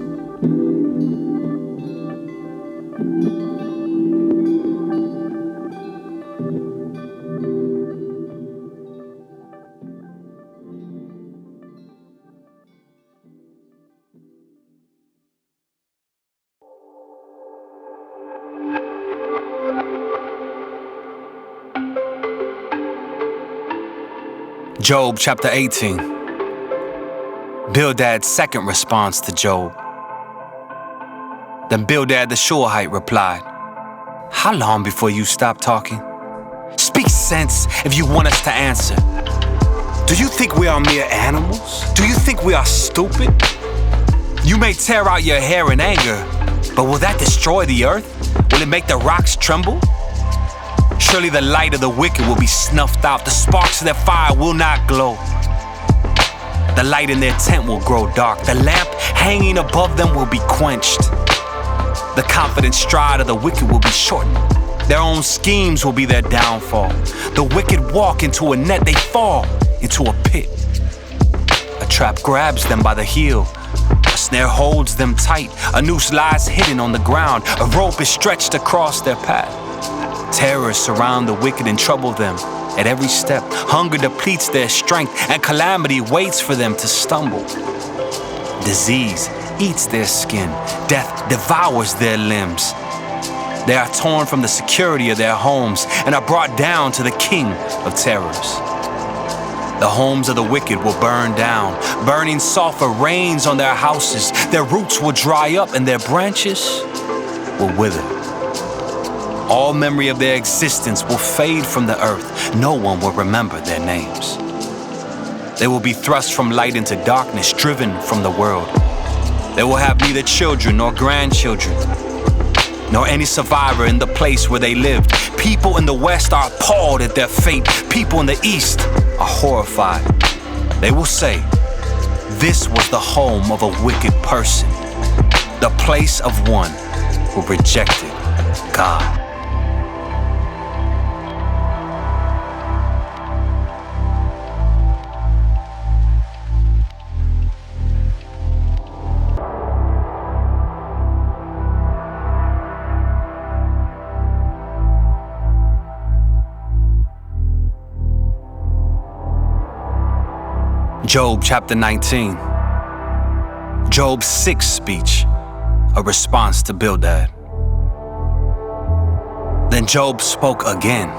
Job chapter 18. Bildad's second response to Job. Then Bildad the Shuhite replied, "How long before you stop talking? Speak sense if you want us to answer. Do you think we are mere animals? Do you think we are stupid? You may tear out your hair in anger, but will that destroy the earth? Will it make the rocks tremble? Surely the light of the wicked will be snuffed out. The sparks of their fire will not glow. The light in their tent will grow dark. The lamp hanging above them will be quenched. The confident stride of the wicked will be shortened. Their own schemes will be their downfall. The wicked walk into a net, they fall into a pit. A trap grabs them by the heel. A snare holds them tight. A noose lies hidden on the ground. A rope is stretched across their path. Terrors surround the wicked and trouble them at every step. Hunger depletes their strength, and calamity waits for them to stumble. Disease eats their skin. Death devours their limbs. They are torn from the security of their homes and are brought down to the king of terrors. The homes of the wicked will burn down. Burning sulfur rains on their houses. Their roots will dry up and their branches will wither. All memory of their existence will fade from the earth. No one will remember their names. They will be thrust from light into darkness, driven from the world. They will have neither children nor grandchildren, nor any survivor in the place where they lived. People in the West are appalled at their fate. People in the East are horrified. They will say, this was the home of a wicked person, the place of one who rejected God. Job chapter 19. Job's sixth speech, a response to Bildad. Then Job spoke again.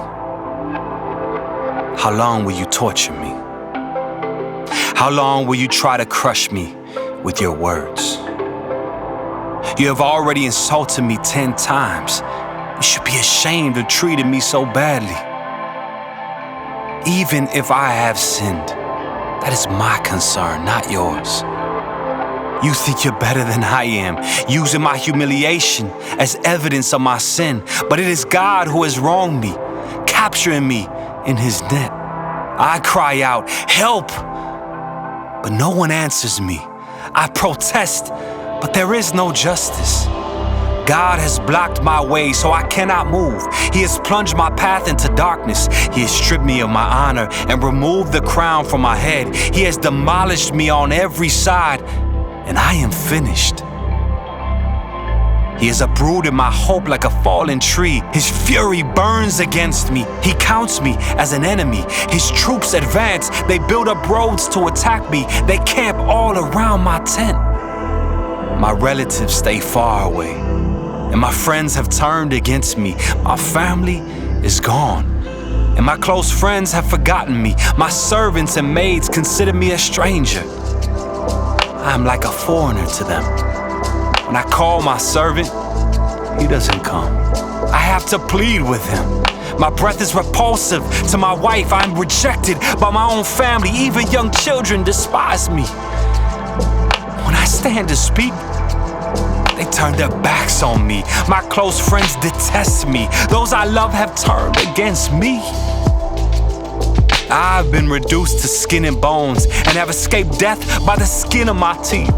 How long will you torture me? How long will you try to crush me with your words? You have already insulted me 10 times. You should be ashamed of treating me so badly. Even if I have sinned, that is my concern, not yours. You think you're better than I am, using my humiliation as evidence of my sin. But it is God who has wronged me, capturing me in his net. I cry out, help! But no one answers me. I protest, but there is no justice. God has blocked my way so I cannot move. He has plunged my path into darkness. He has stripped me of my honor and removed the crown from my head. He has demolished me on every side, and I am finished. He has uprooted my hope like a fallen tree. His fury burns against me. He counts me as an enemy. His troops advance. They build up roads to attack me. They camp all around my tent. My relatives stay far away, and my friends have turned against me. My family is gone, and my close friends have forgotten me. My servants and maids consider me a stranger. I am like a foreigner to them. When I call my servant, he doesn't come. I have to plead with him. My breath is repulsive to my wife. I am rejected by my own family. Even young children despise me. When I stand to speak, they turn their backs on me. My close friends detest me. Those I love have turned against me. I've been reduced to skin and bones and have escaped death by the skin of my teeth.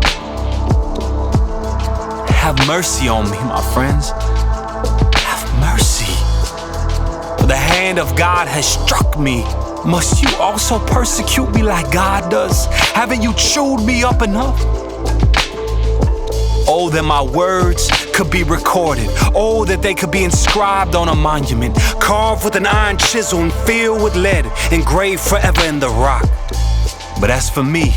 Have mercy on me, my friends. Have mercy. For the hand of God has struck me. Must you also persecute me like God does? Haven't you chewed me up enough? Oh, that my words could be recorded. Oh, that they could be inscribed on a monument, carved with an iron chisel and filled with lead, engraved forever in the rock. But as for me,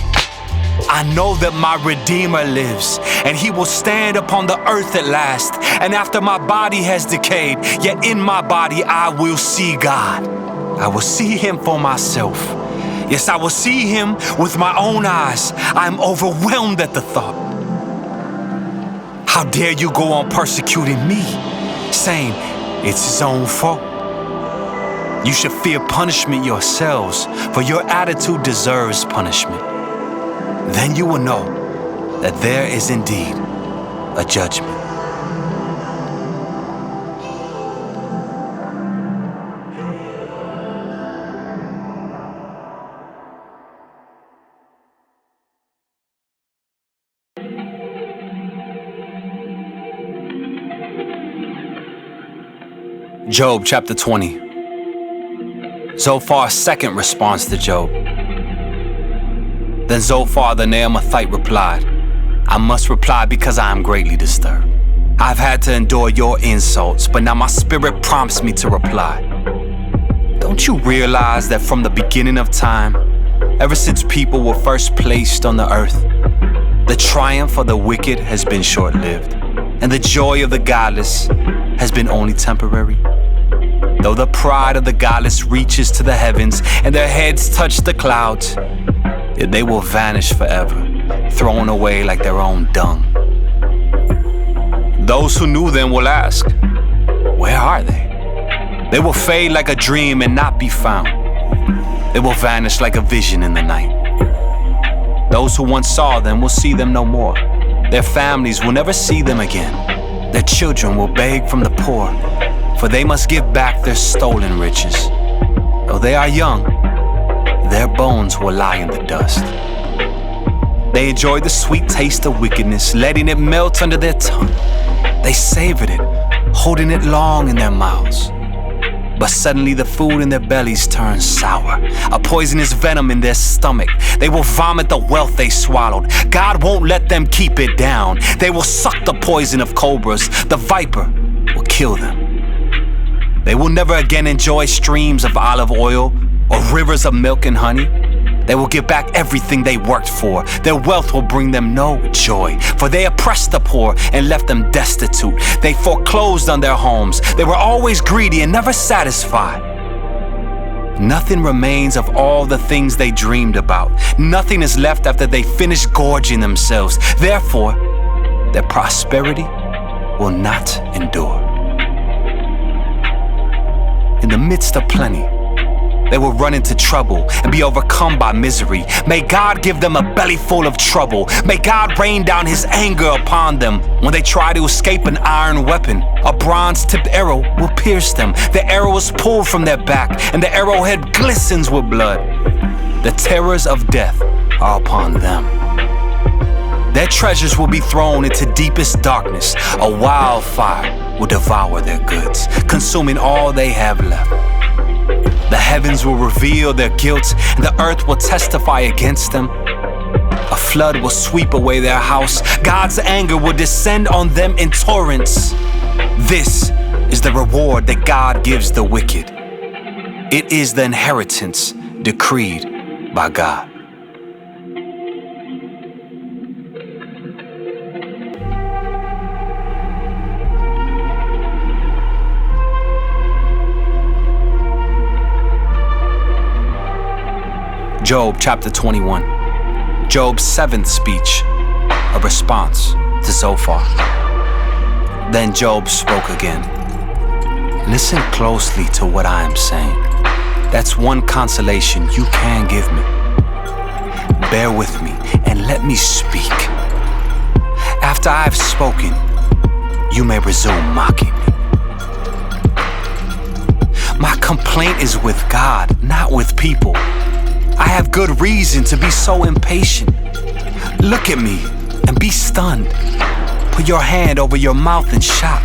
I know that my Redeemer lives, and he will stand upon the earth at last. And after my body has decayed, yet in my body I will see God. I will see him for myself. Yes, I will see him with my own eyes. I am overwhelmed at the thought. How dare you go on persecuting me, saying it's his own fault? You should fear punishment yourselves, for your attitude deserves punishment. Then you will know that there is indeed a judgment. Job chapter 20. Zophar's second response to Job. Then Zophar the Naamathite replied, I must reply because I am greatly disturbed. I've had to endure your insults, but now my spirit prompts me to reply. Don't you realize that from the beginning of time, ever since people were first placed on the earth, the triumph of the wicked has been short-lived, and the joy of the godless has been only temporary. Though the pride of the godless reaches to the heavens and their heads touch the clouds, yet they will vanish forever, thrown away like their own dung. Those who knew them will ask, where are they? They will fade like a dream and not be found. They will vanish like a vision in the night. Those who once saw them will see them no more. Their families will never see them again. Their children will beg from the poor, for they must give back their stolen riches. Though they are young, their bones will lie in the dust. They enjoyed the sweet taste of wickedness, letting it melt under their tongue. They savored it, holding it long in their mouths. But suddenly the food in their bellies turns sour, a poisonous venom in their stomach. They will vomit the wealth they swallowed. God won't let them keep it down. They will suck the poison of cobras. The viper will kill them. They will never again enjoy streams of olive oil or rivers of milk and honey. They will give back everything they worked for. Their wealth will bring them no joy, for they oppressed the poor and left them destitute. They foreclosed on their homes. They were always greedy and never satisfied. Nothing remains of all the things they dreamed about. Nothing is left after they finish gorging themselves. Therefore, their prosperity will not endure. In the midst of plenty, they will run into trouble and be overcome by misery. May God give them a belly full of trouble. May God rain down his anger upon them. When they try to escape an iron weapon, a bronze-tipped arrow will pierce them. The arrow is pulled from their back, and the arrowhead glistens with blood. The terrors of death are upon them. Their treasures will be thrown into deepest darkness. A wildfire will devour their goods, consuming all they have left. The heavens will reveal their guilt, and the earth will testify against them. A flood will sweep away their house. God's anger will descend on them in torrents. This is the reward that God gives the wicked. It is the inheritance decreed by God. Job chapter 21, Job's seventh speech, a response to Zophar. Then Job spoke again. Listen closely to what I am saying. That's one consolation you can give me. Bear with me and let me speak. After I have spoken, you may resume mocking me. My complaint is with God, not with people. I have good reason to be so impatient. Look at me and be stunned. Put your hand over your mouth in shock.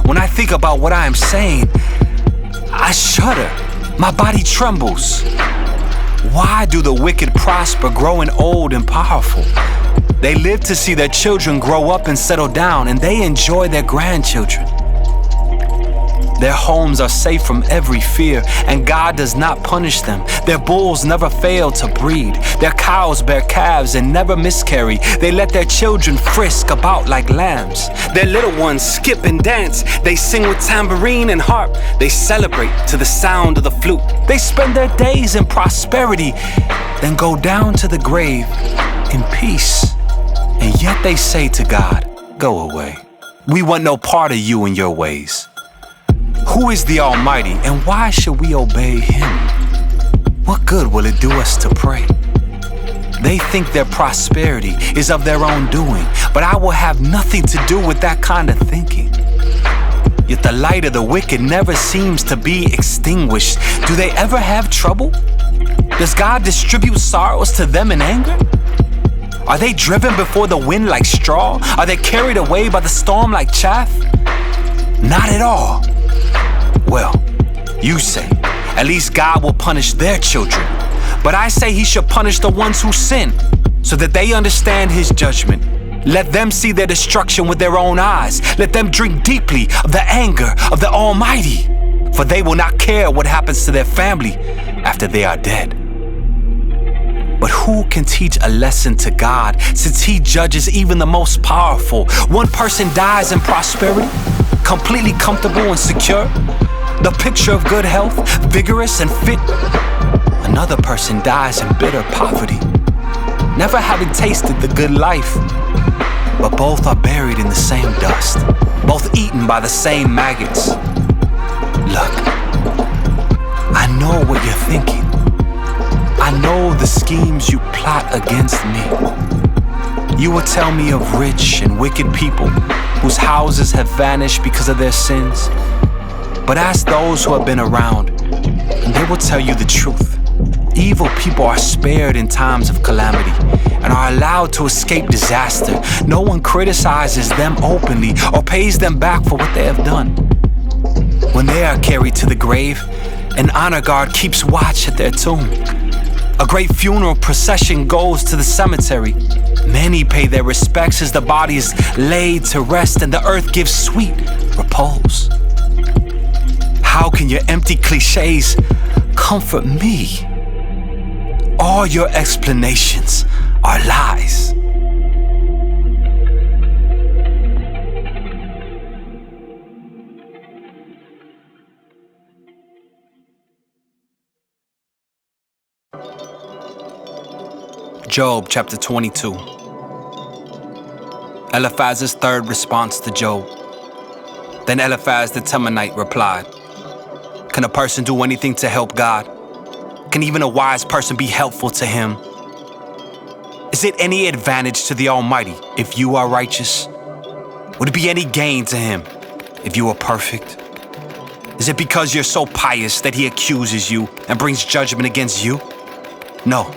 When I think about what I am saying, I shudder. My body trembles. Why do the wicked prosper, growing old and powerful? They live to see their children grow up and settle down, and they enjoy their grandchildren. Their homes are safe from every fear, and God does not punish them. Their bulls never fail to breed. Their cows bear calves and never miscarry. They let their children frisk about like lambs. Their little ones skip and dance. They sing with tambourine and harp. They celebrate to the sound of the flute. They spend their days in prosperity, then go down to the grave in peace. And yet they say to God, go away. We want no part of you and your ways. Who is the Almighty, and why should we obey him? What good will it do us to pray? They think their prosperity is of their own doing, but I will have nothing to do with that kind of thinking. Yet the light of the wicked never seems to be extinguished. Do they ever have trouble? Does God distribute sorrows to them in anger? Are they driven before the wind like straw? Are they carried away by the storm like chaff? Not at all. Well, you say, at least God will punish their children. But I say he should punish the ones who sin, so that they understand his judgment. Let them see their destruction with their own eyes. Let them drink deeply of the anger of the Almighty, for they will not care what happens to their family after they are dead. But who can teach a lesson to God, since he judges even the most powerful? One person dies in prosperity, completely comfortable and secure, the picture of good health, vigorous and fit. Another person dies in bitter poverty, never having tasted the good life. But both are buried in the same dust, both eaten by the same maggots. Look, I know what you're thinking. I know the schemes you plot against me. You will tell me of rich and wicked people whose houses have vanished because of their sins. But ask those who have been around, and they will tell you the truth. Evil people are spared in times of calamity and are allowed to escape disaster. No one criticizes them openly or pays them back for what they have done. When they are carried to the grave, an honor guard keeps watch at their tomb. A great funeral procession goes to the cemetery. Many pay their respects as the body is laid to rest and the earth gives sweet repose. How can your empty cliches comfort me? All your explanations are lies. Job chapter 22. Eliphaz's third response to Job. Then Eliphaz the Temanite replied, "Can a person do anything to help God? Can even a wise person be helpful to him? Is it any advantage to the Almighty if you are righteous? Would it be any gain to him if you are perfect? Is it because you're so pious that he accuses you and brings judgment against you? No,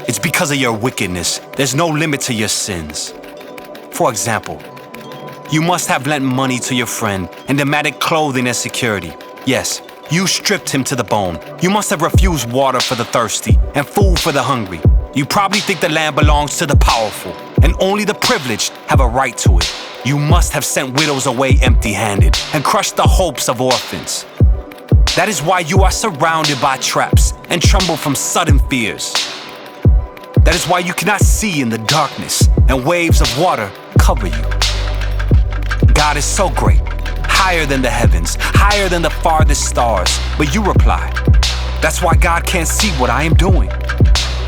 it's because of your wickedness. There's no limit to your sins. For example, you must have lent money to your friend and demanded clothing as security. Yes, you stripped him to the bone. You must have refused water for the thirsty and food for the hungry. You probably think the land belongs to the powerful and only the privileged have a right to it. You must have sent widows away empty-handed and crushed the hopes of orphans. That is why you are surrounded by traps and tremble from sudden fears. That is why you cannot see in the darkness and waves of water cover you. God is so great, higher than the heavens, higher than the farthest stars. But you reply, that's why God can't see what I am doing.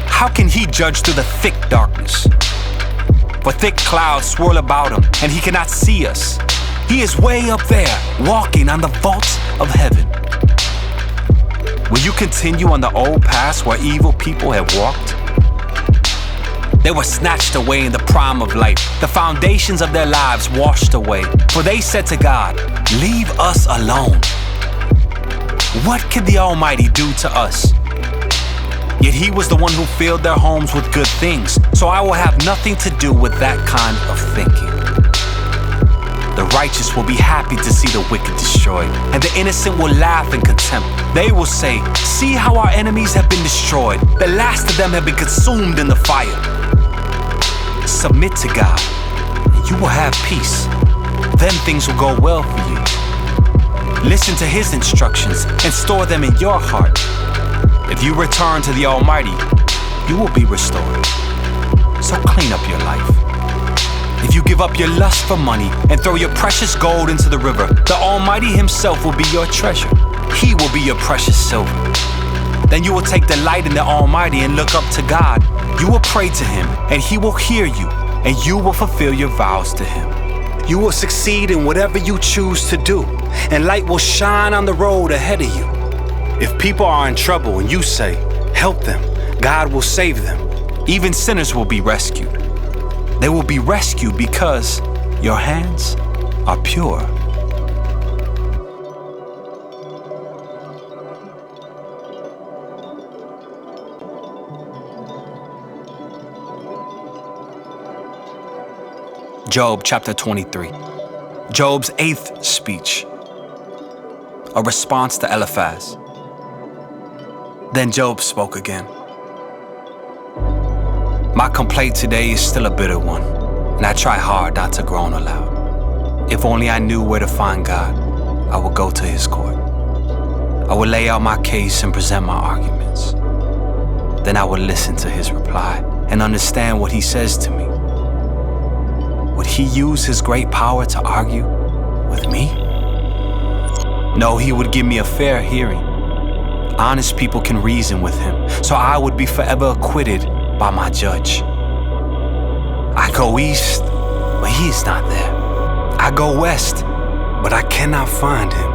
How can he judge through the thick darkness? For thick clouds swirl about him and he cannot see us. He is way up there, walking on the vaults of heaven. Will you continue on the old paths where evil people have walked? They were snatched away in the prime of life, the foundations of their lives washed away. For they said to God, leave us alone. What could the Almighty do to us? Yet he was the one who filled their homes with good things, so I will have nothing to do with that kind of thinking. The righteous will be happy to see the wicked destroyed, and the innocent will laugh in contempt. They will say, see how our enemies have been destroyed. The last of them have been consumed in the fire. Submit to God, and you will have peace. Then things will go well for you. Listen to his instructions and store them in your heart. If you return to the Almighty, you will be restored. So clean up your life. If you give up your lust for money and throw your precious gold into the river, the Almighty himself will be your treasure. He will be your precious silver. Then you will take delight in the Almighty and look up to God. You will pray to him and he will hear you, and you will fulfill your vows to him. You will succeed in whatever you choose to do, and light will shine on the road ahead of you. If people are in trouble and you say, help them, God will save them. Even sinners will be rescued. They will be rescued because your hands are pure. Job chapter 23. Job's eighth speech. A response to Eliphaz. Then Job spoke again. My complaint today is still a bitter one, and I try hard not to groan aloud. If only I knew where to find God, I would go to his court. I would lay out my case and present my arguments. Then I would listen to his reply and understand what he says to me. Would he use his great power to argue with me? No, he would give me a fair hearing. Honest people can reason with him, so I would be forever acquitted by my judge. I go east, but he is not there. I go west, but I cannot find him.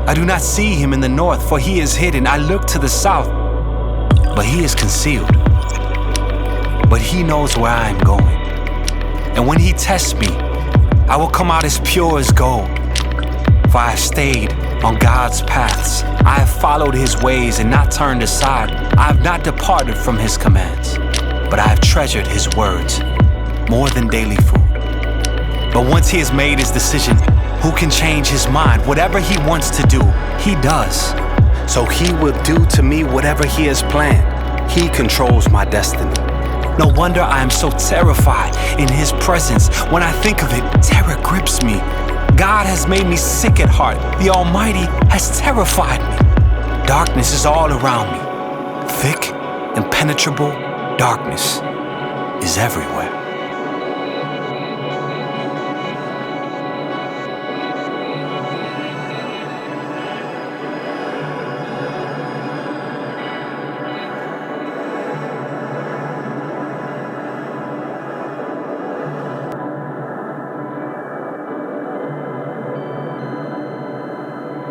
I do not see him in the north, for he is hidden. I look to the south, but he is concealed. But he knows where I am going. And when he tests me, I will come out as pure as gold. For I have stayed on God's paths. I have followed his ways and not turned aside. I have not departed from his commands, but I have treasured his words more than daily food. But once he has made his decision, who can change his mind? Whatever he wants to do, he does. So he will do to me whatever he has planned. He controls my destiny. No wonder I am so terrified in his presence. When I think of it, terror grips me. God has made me sick at heart. The Almighty has terrified me. Darkness is all around me. Thick, impenetrable darkness is everywhere.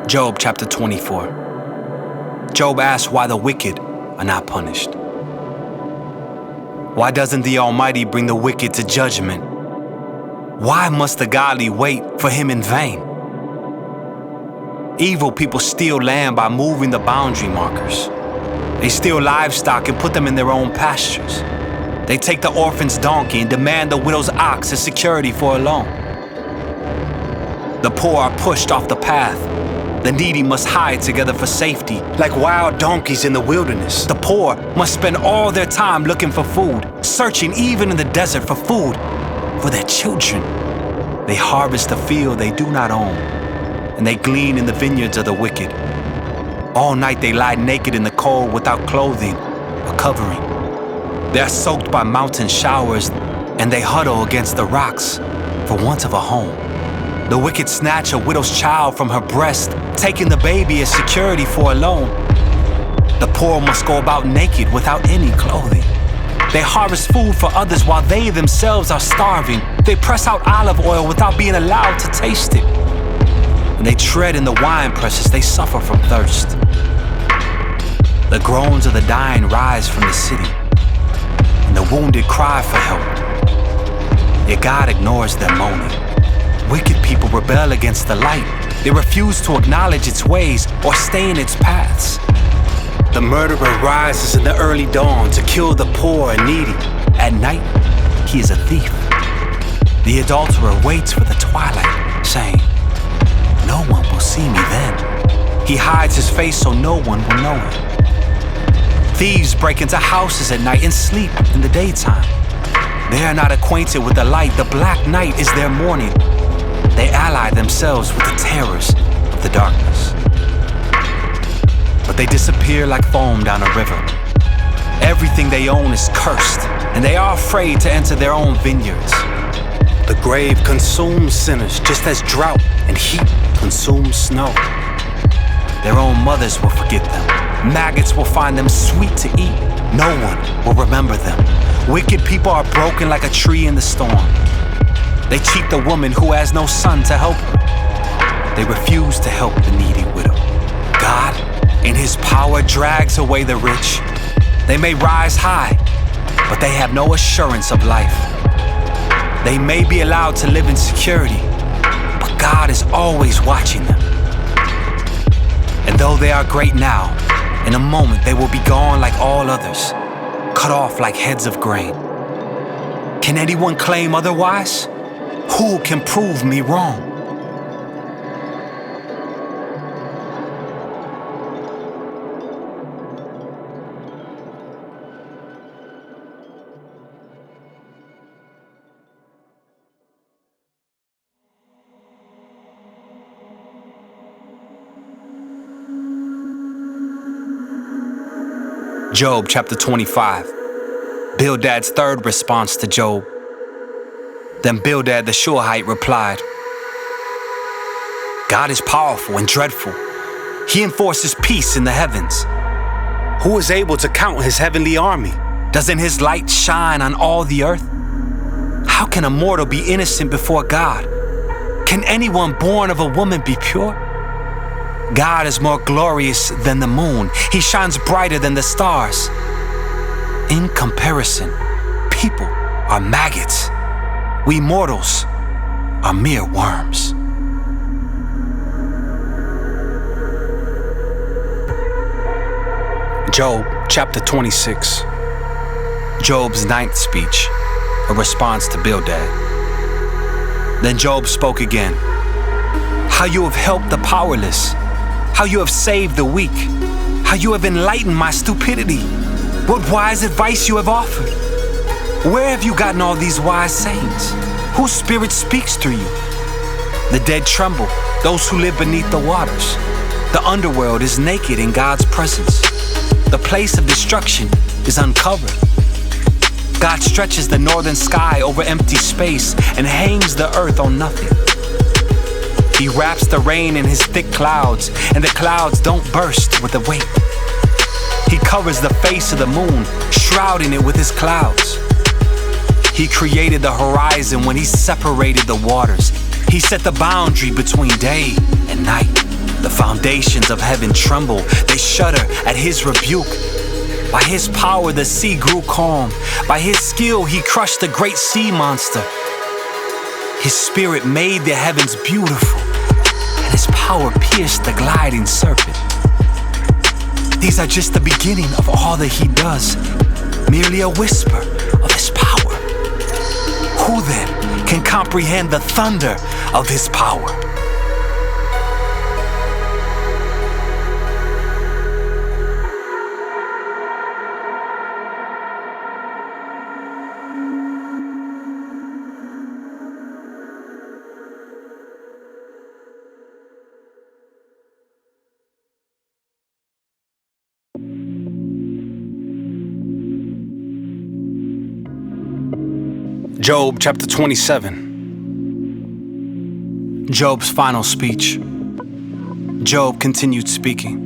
Job chapter 24. Job asks why the wicked are not punished. Why doesn't the Almighty bring the wicked to judgment? Why must the godly wait for him in vain? Evil people steal land by moving the boundary markers. They steal livestock and put them in their own pastures. They take the orphan's donkey and demand the widow's ox as security for a loan. The poor are pushed off the path. The needy must hide together for safety, like wild donkeys in the wilderness. The poor must spend all their time looking for food, searching even in the desert for food for their children. They harvest the field they do not own, and they glean in the vineyards of the wicked. All night they lie naked in the cold without clothing or covering. They are soaked by mountain showers, and they huddle against the rocks for want of a home. The wicked snatch a widow's child from her breast, taking the baby as security for a loan. The poor must go about naked without any clothing. They harvest food for others while they themselves are starving. They press out olive oil without being allowed to taste it. When they tread in the wine presses, they suffer from thirst. The groans of the dying rise from the city, and the wounded cry for help. Yet God ignores their moaning. Wicked people rebel against the light. They refuse to acknowledge its ways or stay in its paths. The murderer rises in the early dawn to kill the poor and needy. At night, he is a thief. The adulterer waits for the twilight, saying, "No one will see me then." He hides his face so no one will know him. Thieves break into houses at night and sleep in the daytime. They are not acquainted with the light. The black night is their morning. They ally themselves with the terrors of the darkness. But they disappear like foam down a river. Everything they own is cursed, and they are afraid to enter their own vineyards. The grave consumes sinners just as drought and heat consumes snow. Their own mothers will forget them. Maggots will find them sweet to eat. No one will remember them. Wicked people are broken like a tree in the storm. They cheat the woman who has no son to help her. They refuse to help the needy widow. God, in his power, drags away the rich. They may rise high, but they have no assurance of life. They may be allowed to live in security, but God is always watching them. And though they are great now, in a moment they will be gone like all others, cut off like heads of grain. Can anyone claim otherwise? Who can prove me wrong? Job chapter 25. Bildad's third response to Job. Then Bildad the Shuhite replied, God is powerful and dreadful. He enforces peace in the heavens. Who is able to count his heavenly army? Doesn't his light shine on all the earth? How can a mortal be innocent before God? Can anyone born of a woman be pure? God is more glorious than the moon. He shines brighter than the stars. In comparison, people are maggots. We mortals are mere worms. Job chapter 26. Job's ninth speech, a response to Bildad. Then Job spoke again. How you have helped the powerless, how you have saved the weak, how you have enlightened my stupidity, what wise advice you have offered. Where have you gotten all these wise sayings? Whose spirit speaks through you? The dead tremble, those who live beneath the waters. The underworld is naked in God's presence. The place of destruction is uncovered. God stretches the northern sky over empty space and hangs the earth on nothing. He wraps the rain in his thick clouds, and the clouds don't burst with the weight. He covers the face of the moon, shrouding it with his clouds. He created the horizon when he separated the waters. He set the boundary between day and night. The foundations of heaven tremble, they shudder at his rebuke. By his power the sea grew calm. By his skill he crushed the great sea monster. His spirit made the heavens beautiful, and his power pierced the gliding serpent. These are just the beginning of all that he does, merely a whisper of his power. Who then can comprehend the thunder of his power? Job chapter 27. Job's final speech. Job continued speaking.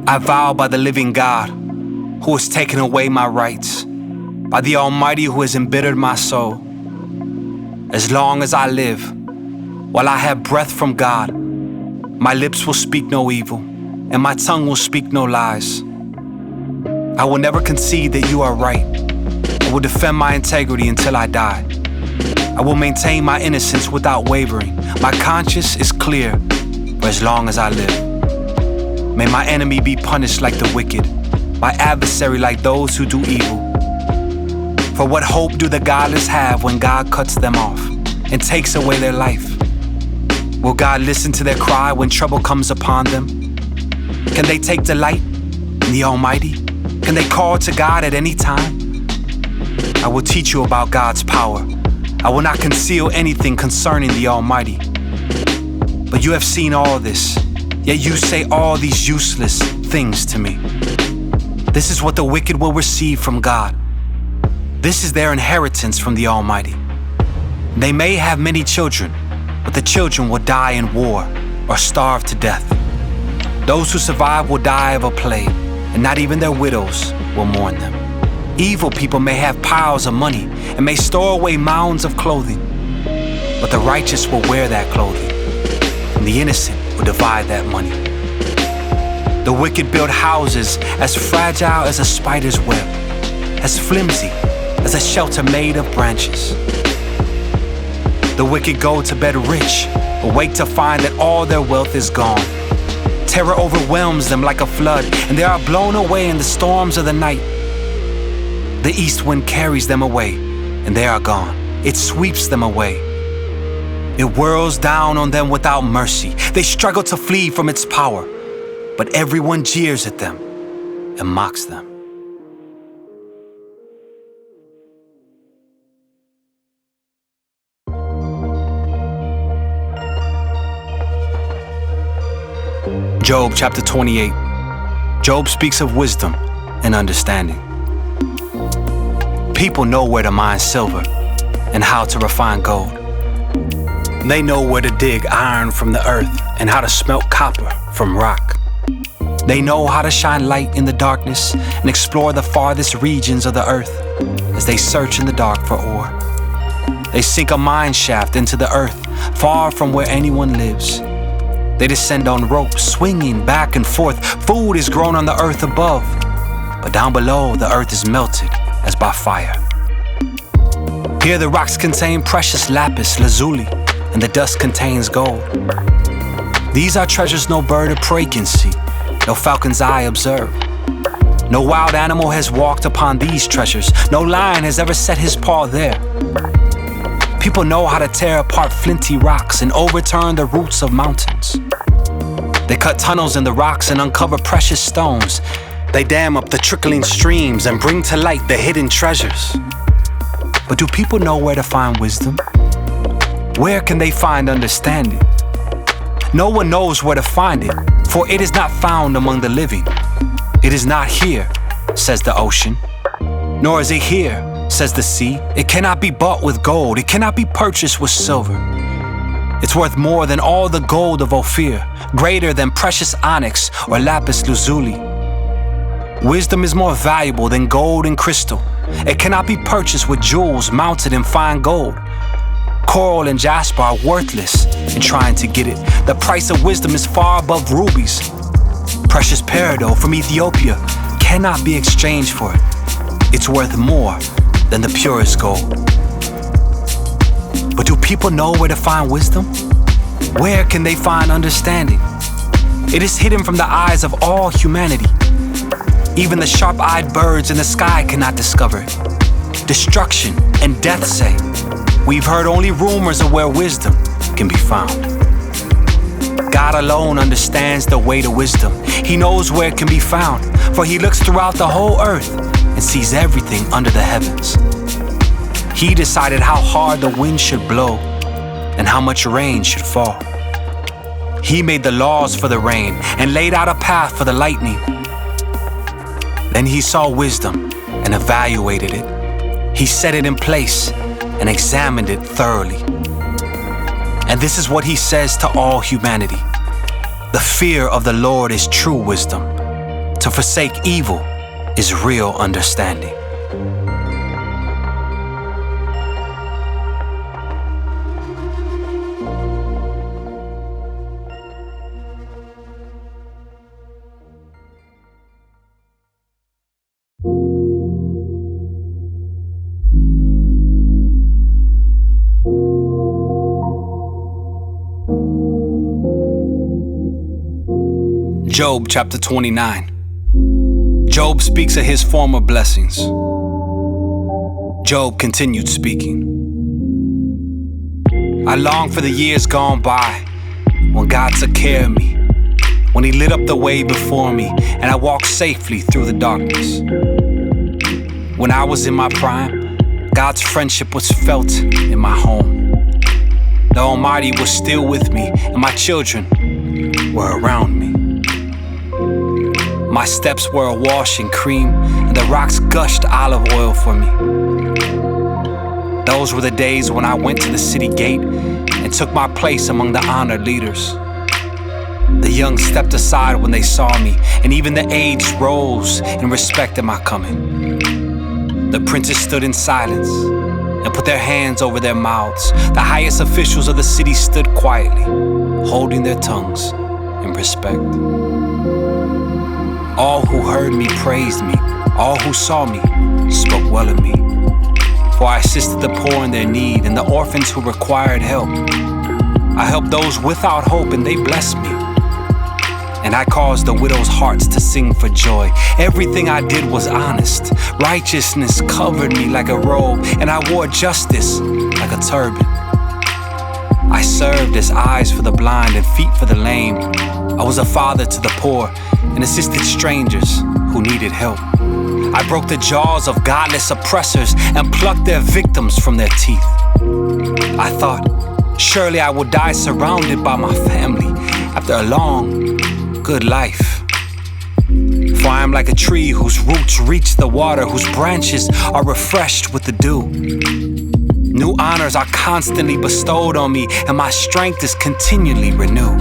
I vow by the living God, who has taken away my rights, by the Almighty who has embittered my soul. As long as I live, while I have breath from God, my lips will speak no evil, and my tongue will speak no lies. I will never concede that you are right. I will defend my integrity until I die. I will maintain my innocence without wavering. My conscience is clear for as long as I live. May my enemy be punished like the wicked, my adversary like those who do evil. For what hope do the godless have when God cuts them off and takes away their life? Will God listen to their cry when trouble comes upon them? Can they take delight in the Almighty? Can they call to God at any time? I will teach you about God's power. I will not conceal anything concerning the Almighty. But you have seen all this, yet you say all these useless things to me. This is what the wicked will receive from God. This is their inheritance from the Almighty. They may have many children, but the children will die in war or starve to death. Those who survive will die of a plague, and not even their widows will mourn them. Evil people may have piles of money and may store away mounds of clothing, but the righteous will wear that clothing, and the innocent will divide that money. The wicked build houses as fragile as a spider's web, as flimsy as a shelter made of branches. The wicked go to bed rich, awake to find that all their wealth is gone. Terror overwhelms them like a flood, and they are blown away in the storms of the night. The east wind carries them away, and they are gone. It sweeps them away. It whirls down on them without mercy. They struggle to flee from its power, but everyone jeers at them and mocks them. Job chapter 28. Job speaks of wisdom and understanding. People know where to mine silver and how to refine gold. They know where to dig iron from the earth and how to smelt copper from rock. They know how to shine light in the darkness and explore the farthest regions of the earth as they search in the dark for ore. They sink a mine shaft into the earth, far from where anyone lives. They descend on ropes, swinging back and forth. Food is grown on the earth above, but down below the earth is melted as by fire. Here the rocks contain precious lapis lazuli, and the dust contains gold. These are treasures no bird of prey can see, no falcon's eye observe. No wild animal has walked upon these treasures. No lion has ever set his paw there. People know how to tear apart flinty rocks and overturn the roots of mountains. They cut tunnels in the rocks and uncover precious stones. They dam up the trickling streams and bring to light the hidden treasures. But do people know where to find wisdom? Where can they find understanding? No one knows where to find it, for it is not found among the living. It is not here, says the ocean, nor is it here, says the sea. It cannot be bought with gold. It cannot be purchased with silver. It's worth more than all the gold of Ophir, greater than precious onyx or lapis lazuli. Wisdom is more valuable than gold and crystal. It cannot be purchased with jewels mounted in fine gold. Coral and jasper are worthless in trying to get it. The price of wisdom is far above rubies. Precious peridot from Ethiopia cannot be exchanged for it. It's worth more than the purest gold. But do people know where to find wisdom? Where can they find understanding? It is hidden from the eyes of all humanity. Even the sharp-eyed birds in the sky cannot discover it. Destruction and death say, we've heard only rumors of where wisdom can be found. God alone understands the way to wisdom. He knows where it can be found, for he looks throughout the whole earth and sees everything under the heavens. He decided how hard the wind should blow and how much rain should fall. He made the laws for the rain and laid out a path for the lightning. Then he saw wisdom and evaluated it. He set it in place and examined it thoroughly. And this is what he says to all humanity. The fear of the Lord is true wisdom. To forsake evil is real understanding. Job chapter 29. Job speaks of his former blessings. Job continued speaking. I long for the years gone by when God took care of me, when he lit up the way before me and I walked safely through the darkness. When I was in my prime, God's friendship was felt in my home. The Almighty was still with me and my children were around me. My steps were awash in cream, and the rocks gushed olive oil for me. Those were the days when I went to the city gate and took my place among the honored leaders. The young stepped aside when they saw me, and even the aged rose in respect at my coming. The princes stood in silence and put their hands over their mouths. The highest officials of the city stood quietly, holding their tongues in respect. All who heard me praised me. All who saw me spoke well of me. For I assisted the poor in their need and the orphans who required help. I helped those without hope and they blessed me. And I caused the widows' hearts to sing for joy. Everything I did was honest. Righteousness covered me like a robe, and I wore justice like a turban. I served as eyes for the blind and feet for the lame. I was a father to the poor and assisted strangers who needed help. I broke the jaws of godless oppressors and plucked their victims from their teeth. I thought, surely I will die surrounded by my family after a long, good life. For I am like a tree whose roots reach the water, whose branches are refreshed with the dew. New honors are constantly bestowed on me, and my strength is continually renewed.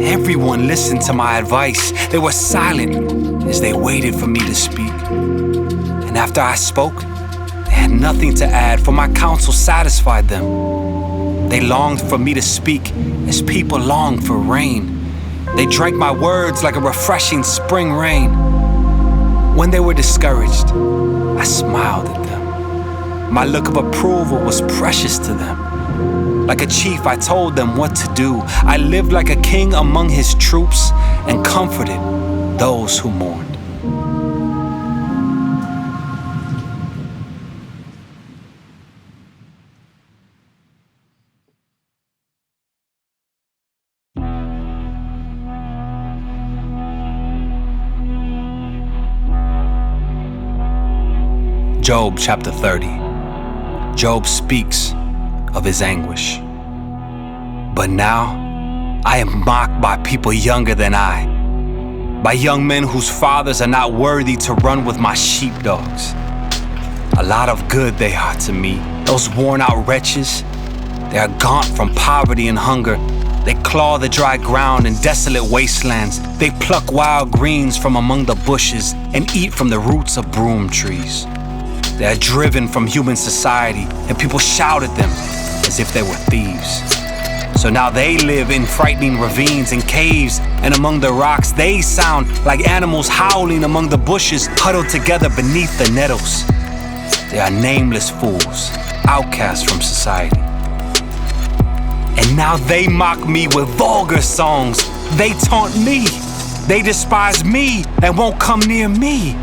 Everyone listened to my advice. They were silent as they waited for me to speak. And after I spoke, they had nothing to add, for my counsel satisfied them. They longed for me to speak as people long for rain. They drank my words like a refreshing spring rain. When they were discouraged, I smiled at them. My look of approval was precious to them. Like a chief, I told them what to do. I lived like a king among his troops and comforted those who mourned. Job chapter 30. Job speaks of his anguish. But now I am mocked by people younger than I, by young men whose fathers are not worthy to run with my sheepdogs. A lot of good they are to me, those worn-out wretches. They are gaunt from poverty and hunger. They claw the dry ground in desolate wastelands. They pluck wild greens from among the bushes and eat from the roots of broom trees. They are driven from human society, and people shout at them as if they were thieves. So now they live in frightening ravines and caves, and among the rocks they sound like animals howling among the bushes, huddled together beneath the nettles. They are nameless fools, outcasts from society. And now they mock me with vulgar songs. They taunt me. They despise me and won't come near me,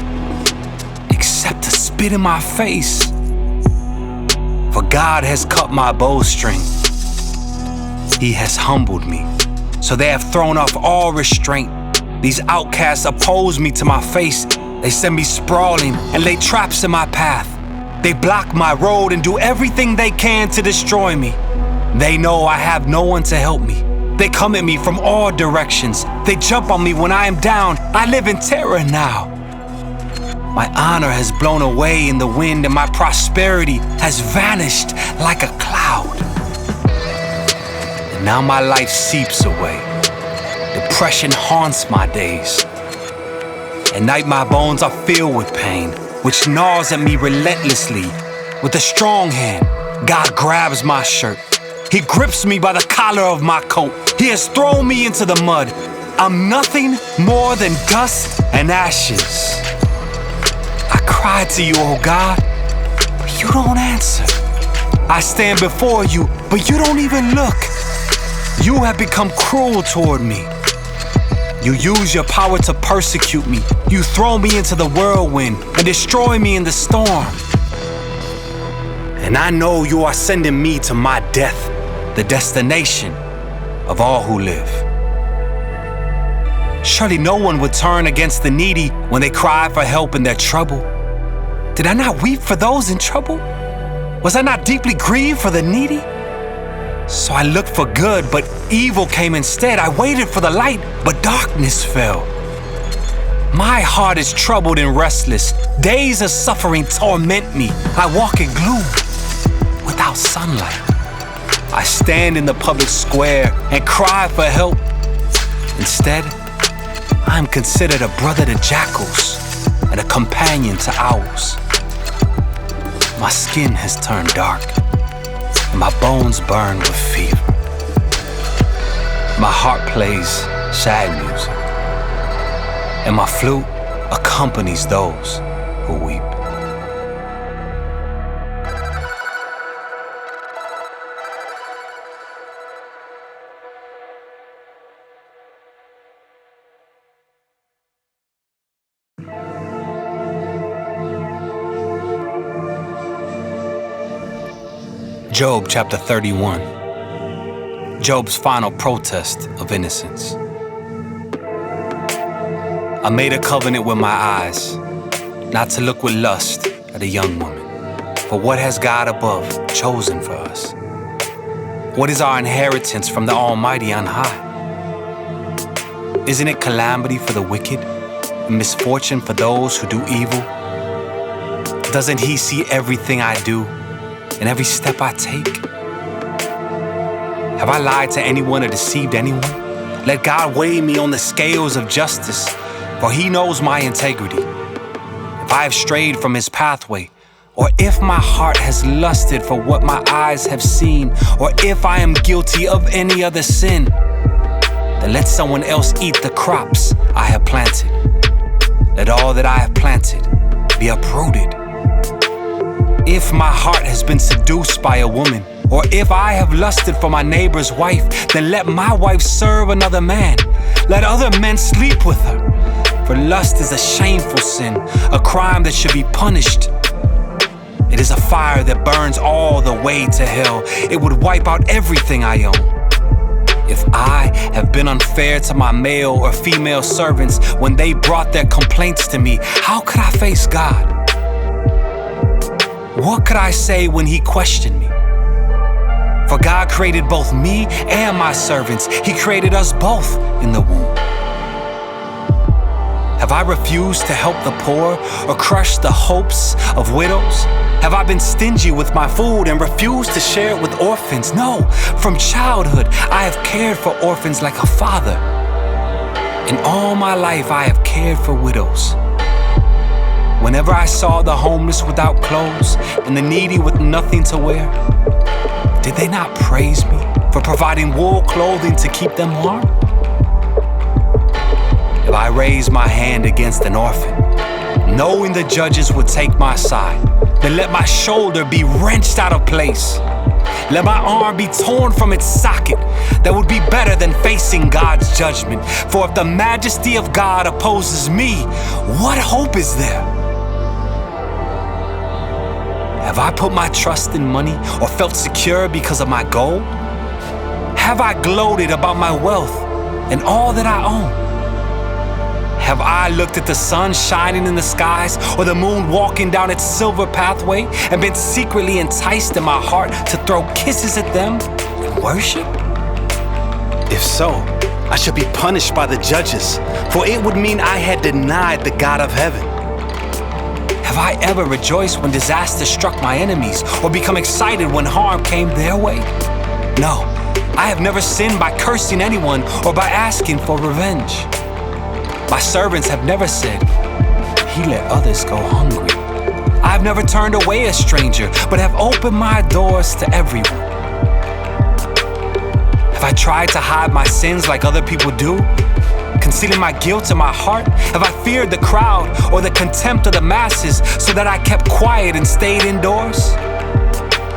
except to spit in my face. For God has cut my bowstring. He has humbled me, so they have thrown off all restraint. These outcasts oppose me to my face. They send me sprawling and lay traps in my path. They block my road and do everything they can to destroy me. They know I have no one to help me. They come at me from all directions. They jump on me when I am down. I live in terror now. My honor has blown away in the wind, and my prosperity has vanished like a cloud. And now my life seeps away. Depression haunts my days. At night my bones are filled with pain, which gnaws at me relentlessly. With a strong hand, God grabs my shirt. He grips me by the collar of my coat. He has thrown me into the mud. I'm nothing more than dust and ashes. I cry to you, oh God, but you don't answer. I stand before you, but you don't even look. You have become cruel toward me. You use your power to persecute me. You throw me into the whirlwind and destroy me in the storm. And I know you are sending me to my death, the destination of all who live. Surely no one would turn against the needy when they cry for help in their trouble. Did I not weep for those in trouble? Was I not deeply grieved for the needy? So I looked for good, but evil came instead. I waited for the light, but darkness fell. My heart is troubled and restless. Days of suffering torment me. I walk in gloom without sunlight. I stand in the public square and cry for help. Instead, I am considered a brother to jackals and a companion to owls. My skin has turned dark, and my bones burn with fever. My heart plays sad music, and my flute accompanies those who weep. Job chapter 31. Job's final protest of innocence. I made a covenant with my eyes, not to look with lust at a young woman. For what has God above chosen for us? What is our inheritance from the Almighty on high? Isn't it calamity for the wicked and misfortune for those who do evil? Doesn't He see everything I do in every step I take? Have I lied to anyone or deceived anyone? Let God weigh me on the scales of justice, for He knows my integrity. If I have strayed from His pathway, or if my heart has lusted for what my eyes have seen, or if I am guilty of any other sin, then let someone else eat the crops I have planted. Let all that I have planted be uprooted. If my heart has been seduced by a woman, or if I have lusted for my neighbor's wife, then let my wife serve another man. Let other men sleep with her. For lust is a shameful sin, a crime that should be punished. It is a fire that burns all the way to hell. It would wipe out everything I own. If I have been unfair to my male or female servants when they brought their complaints to me, how could I face God? What could I say when He questioned me? For God created both me and my servants. He created us both in the womb. Have I refused to help the poor or crushed the hopes of widows? Have I been stingy with my food and refused to share it with orphans? No, from childhood I have cared for orphans like a father. In all my life I have cared for widows. Whenever I saw the homeless without clothes and the needy with nothing to wear, did they not praise me for providing wool clothing to keep them warm? If I raise my hand against an orphan, knowing the judges would take my side, then let my shoulder be wrenched out of place. Let my arm be torn from its socket. That would be better than facing God's judgment. For if the majesty of God opposes me, what hope is there? Have I put my trust in money or felt secure because of my gold? Have I gloated about my wealth and all that I own? Have I looked at the sun shining in the skies or the moon walking down its silver pathway and been secretly enticed in my heart to throw kisses at them and worship? If so, I should be punished by the judges, for it would mean I had denied the God of heaven. Have I ever rejoiced when disaster struck my enemies or become excited when harm came their way? No, I have never sinned by cursing anyone or by asking for revenge. My servants have never said, "He let others go hungry." I have never turned away a stranger, but have opened my doors to everyone. Have I tried to hide my sins like other people do, concealing my guilt in my heart? Have I feared the crowd or the contempt of the masses so that I kept quiet and stayed indoors?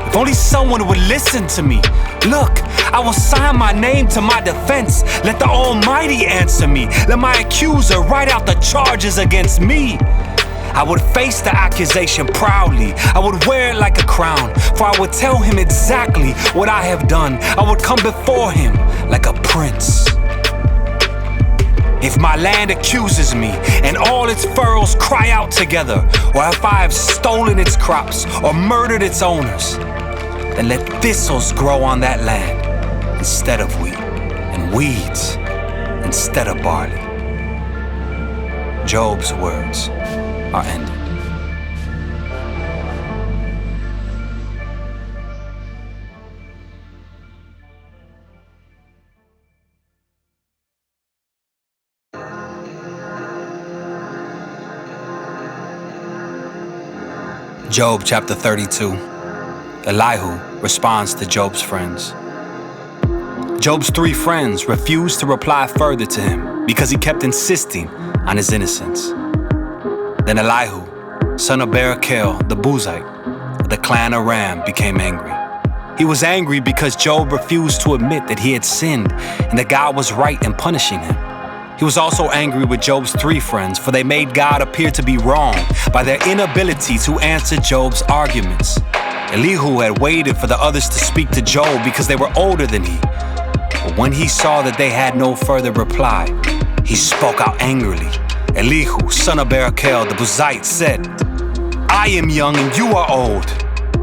If only someone would listen to me. Look, I will sign my name to my defense. Let the Almighty answer me. Let my accuser write out the charges against me. I would face the accusation proudly. I would wear it like a crown, for I would tell him exactly what I have done. I would come before him like a prince. If my land accuses me and all its furrows cry out together, or if I have stolen its crops or murdered its owners, then let thistles grow on that land instead of wheat, and weeds instead of barley. Job's words are ended. Job chapter 32. Elihu responds to Job's friends. Job's three friends refused to reply further to him because he kept insisting on his innocence. Then Elihu, son of Barachel, the Buzite, of the clan of Ram, became angry. He was angry because Job refused to admit that he had sinned and that God was right in punishing him. He was also angry with Job's three friends, for they made God appear to be wrong by their inability to answer Job's arguments. Elihu had waited for the others to speak to Job because they were older than he. But when he saw that they had no further reply, he spoke out angrily. Elihu, son of Barachel, the Buzite, said, "I am young and you are old,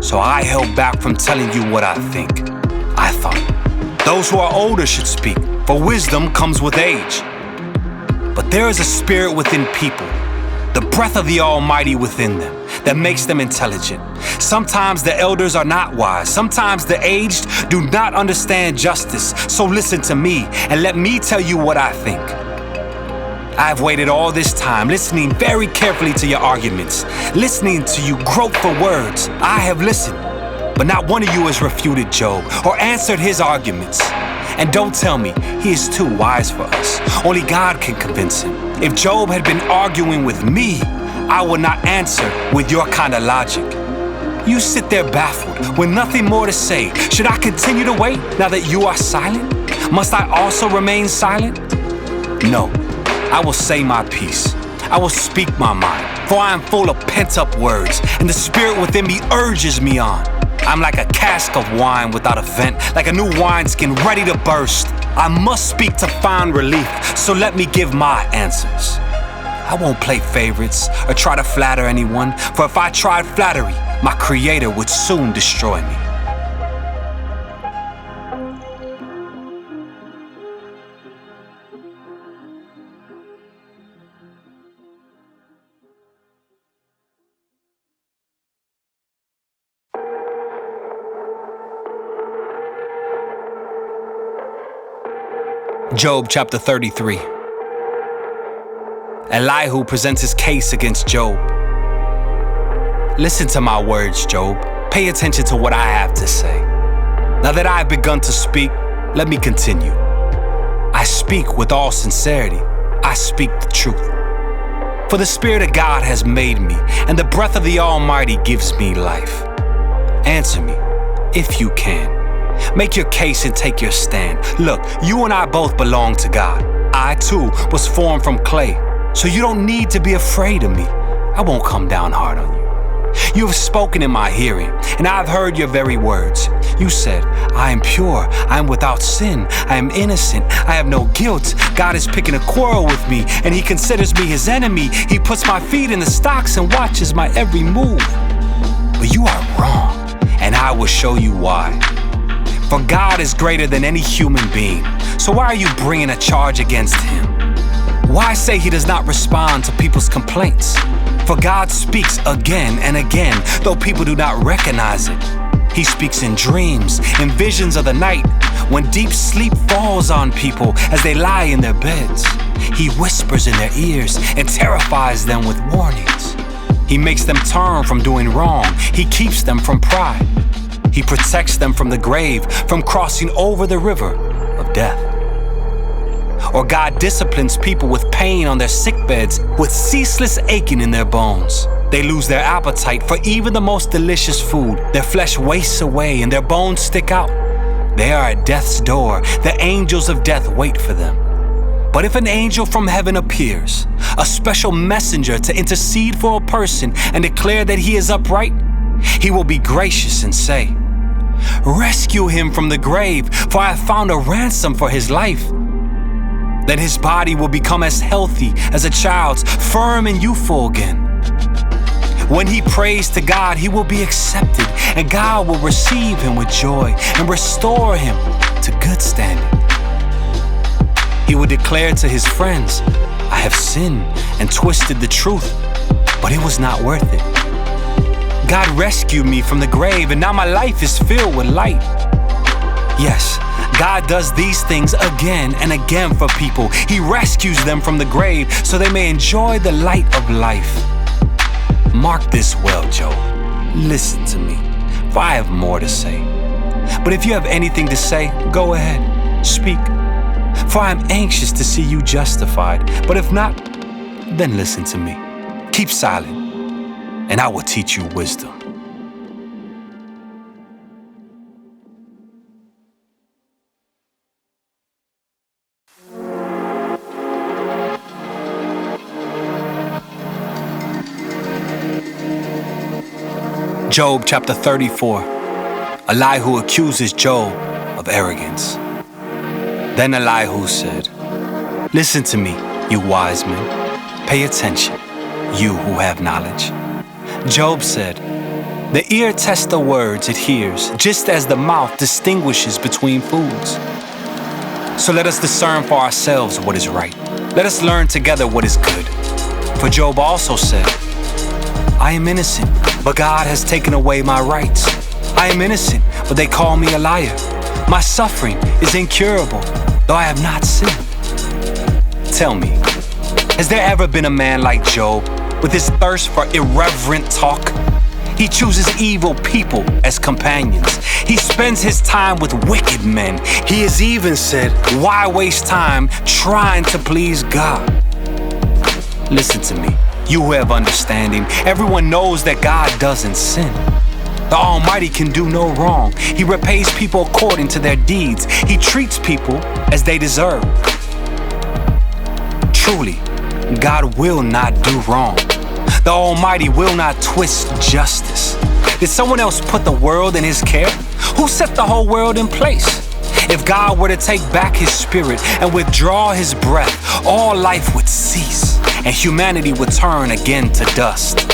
so I held back from telling you what I think. I thought, those who are older should speak, for wisdom comes with age. But there is a spirit within people, the breath of the Almighty within them. that makes them intelligent. Sometimes the elders are not wise. Sometimes the aged do not understand justice. So listen to me and let me tell you what I think. I've waited all this time, listening very carefully to your arguments, listening to you grope for words. I have listened, but not one of you has refuted Job or answered his arguments. And don't tell me he is too wise for us. Only God can convince him. If Job had been arguing with me, I would not answer with your kind of logic. You sit there baffled with nothing more to say. Should I continue to wait now that you are silent? Must I also remain silent? No. I will say my piece. I will speak my mind, for I am full of pent-up words, and the spirit within me urges me on. I'm like a cask of wine without a vent, like a new wineskin ready to burst. I must speak to find relief, so let me give my answers. I won't play favorites or try to flatter anyone, for if I tried flattery, my Creator would soon destroy me. Job chapter 33. Elihu presents his case against Job. Listen to my words, Job. Pay attention to what I have to say. Now that I have begun to speak, let me continue. I speak with all sincerity. I speak the truth. For the Spirit of God has made me, and the breath of the Almighty gives me life. Answer me, if you can. Make your case and take your stand. Look, you and I both belong to God. I too was formed from clay, so you don't need to be afraid of me. I won't come down hard on you. You have spoken in my hearing, and I have heard your very words. You said, I am pure, I am without sin, I am innocent, I have no guilt. God is picking a quarrel with me, and he considers me his enemy. He puts my feet in the stocks and watches my every move. But you are wrong, and I will show you why. For God is greater than any human being. So why are you bringing a charge against him? Why say he does not respond to people's complaints? For God speaks again and again, though people do not recognize it. He speaks in dreams, in visions of the night, when deep sleep falls on people as they lie in their beds. He whispers in their ears and terrifies them with warnings. He makes them turn from doing wrong. He keeps them from pride. He protects them from the grave, from crossing over the river of death. Or God disciplines people with pain on their sickbeds, with ceaseless aching in their bones. They lose their appetite for even the most delicious food. Their flesh wastes away and their bones stick out. They are at death's door. The angels of death wait for them. But if an angel from heaven appears, a special messenger to intercede for a person and declare that he is upright, he will be gracious and say, rescue him from the grave, for I have found a ransom for his life. Then his body will become as healthy as a child's, firm and youthful again. When he prays to God, he will be accepted, and God will receive him with joy and restore him to good standing. He will declare to his friends, I have sinned and twisted the truth, but it was not worth it. God rescued me from the grave, and now my life is filled with light. Yes, God does these things again and again for people. He rescues them from the grave so they may enjoy the light of life. Mark this well, Job. Listen to me, for I have more to say. But if you have anything to say, go ahead, speak. For I am anxious to see you justified. But if not, then listen to me. Keep silent, and I will teach you wisdom. Job chapter 34. Elihu accuses Job of arrogance. Then Elihu said, listen to me, you wise men. Pay attention, you who have knowledge. Job said, the ear tests the words it hears, just as the mouth distinguishes between foods. So let us discern for ourselves what is right. Let us learn together what is good. For Job also said, I am innocent, but God has taken away my rights. I am innocent, but they call me a liar. My suffering is incurable, though I have not sinned. Tell me, has there ever been a man like Job with his thirst for irreverent talk? He chooses evil people as companions. He spends his time with wicked men. He has even said, why waste time trying to please God? Listen to me, you who have understanding. Everyone knows that God doesn't sin. The Almighty can do no wrong. He repays people according to their deeds. He treats people as they deserve. Truly, God will not do wrong. The Almighty will not twist justice. Did someone else put the world in his care? Who set the whole world in place? If God were to take back his spirit and withdraw his breath, all life would cease and humanity would turn again to dust.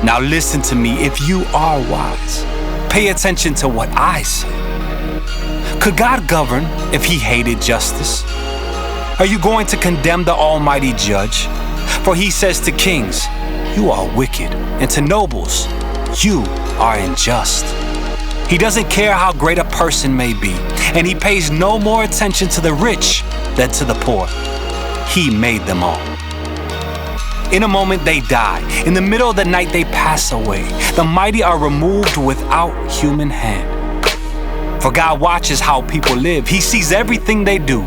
Now listen to me if you are wise. Pay attention to what I say. Could God govern if he hated justice? Are you going to condemn the Almighty Judge? For he says to kings, you are wicked, and to nobles, you are unjust. He doesn't care how great a person may be, and he pays no more attention to the rich than to the poor. He made them all. In a moment they die. In the middle of the night they pass away. The mighty are removed without human hand. For God watches how people live. He sees everything they do.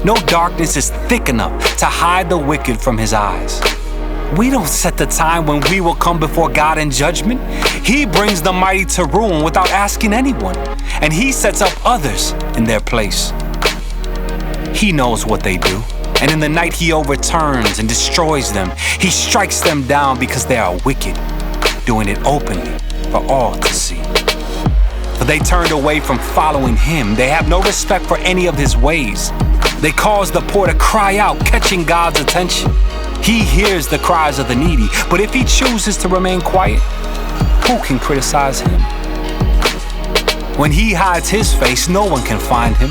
No darkness is thick enough to hide the wicked from his eyes. We don't set the time when we will come before God in judgment. He brings the mighty to ruin without asking anyone, and he sets up others in their place. He knows what they do, and in the night he overturns and destroys them. He strikes them down because they are wicked, doing it openly for all to see. For they turned away from following him. They have no respect for any of his ways. They cause the poor to cry out, catching God's attention. He hears the cries of the needy, but if he chooses to remain quiet, who can criticize him? When he hides his face, no one can find him,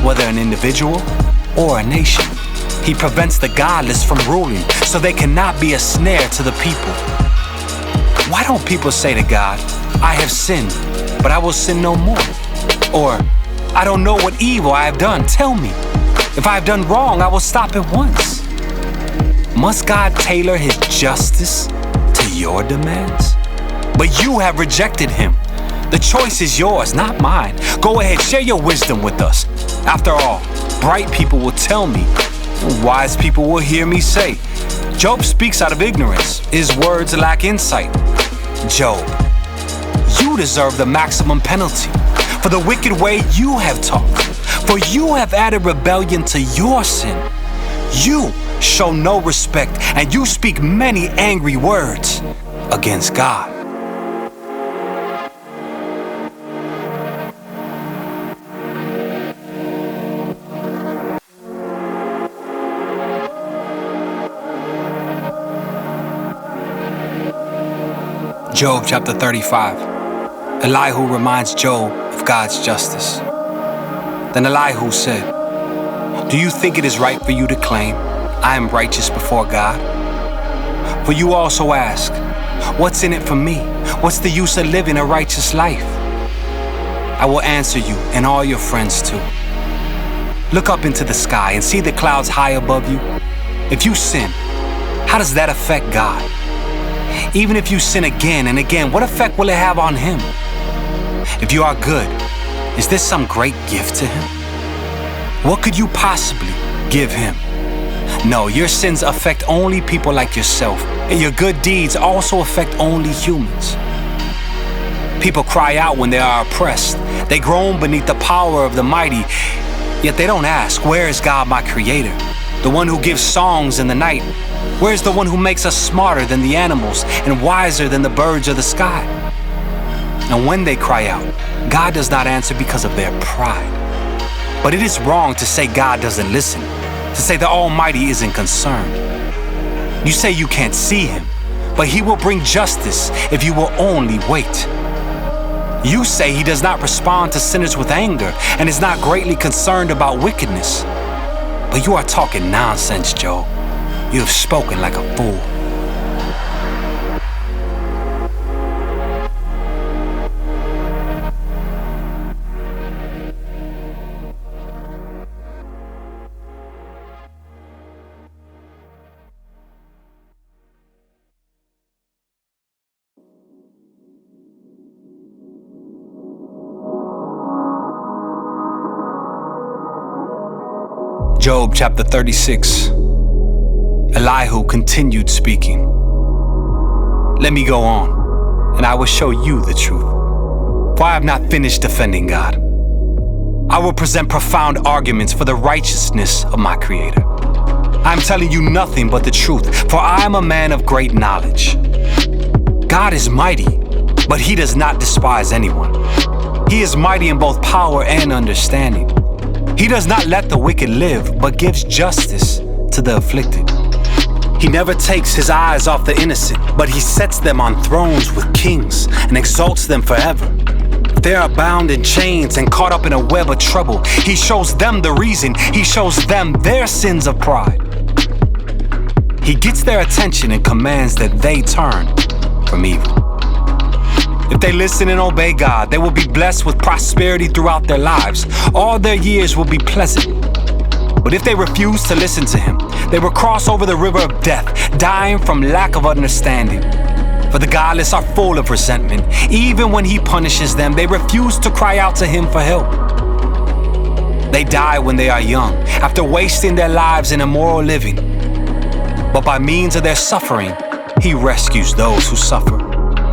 whether an individual or a nation. He prevents the godless from ruling, so they cannot be a snare to the people. Why don't people say to God, I have sinned, but I will sin no more? Or, I don't know what evil I have done, tell me. If I have done wrong, I will stop at once. Must God tailor his justice to your demands? But you have rejected him. The choice is yours, not mine. Go ahead, share your wisdom with us. After all, bright people will tell me, and wise people will hear me say, Job speaks out of ignorance. His words lack insight. Job, you deserve the maximum penalty for the wicked way you have talked. For you have added rebellion to your sin. You show no respect, and you speak many angry words against God. Job chapter 35. Elihu reminds Job of God's justice. Then Elihu said, do you think it is right for you to claim, I am righteous before God? For you also ask, what's in it for me? What's the use of living a righteous life? I will answer you and all your friends too. Look up into the sky and see the clouds high above you. If you sin, how does that affect God? Even if you sin again and again, what effect will it have on him? If you are good, is this some great gift to him? What could you possibly give him? No, your sins affect only people like yourself, and your good deeds also affect only humans. People cry out when they are oppressed. They groan beneath the power of the mighty, yet they don't ask, where is God my creator? The one who gives songs in the night. Where is the one who makes us smarter than the animals and wiser than the birds of the sky? And when they cry out, God does not answer because of their pride. But it is wrong to say God doesn't listen, to say the Almighty isn't concerned. You say you can't see him, but he will bring justice if you will only wait. You say he does not respond to sinners with anger and is not greatly concerned about wickedness. But you are talking nonsense, Job. You have spoken like a fool. Job chapter 36. Elihu continued speaking. Let me go on, and I will show you the truth. For I have not finished defending God. I will present profound arguments for the righteousness of my Creator. I am telling you nothing but the truth, for I am a man of great knowledge. God is mighty, but He does not despise anyone. He is mighty in both power and understanding. He does not let the wicked live, but gives justice to the afflicted. He never takes His eyes off the innocent, but He sets them on thrones with kings and exalts them forever. They are bound in chains and caught up in a web of trouble. He shows them the reason. He shows them their sins of pride. He gets their attention and commands that they turn from evil. If they listen and obey God, they will be blessed with prosperity throughout their lives. All their years will be pleasant. But if they refuse to listen to Him, they will cross over the river of death, dying from lack of understanding. For the godless are full of resentment. Even when He punishes them, they refuse to cry out to Him for help. They die when they are young, after wasting their lives in immoral living. But by means of their suffering, He rescues those who suffer.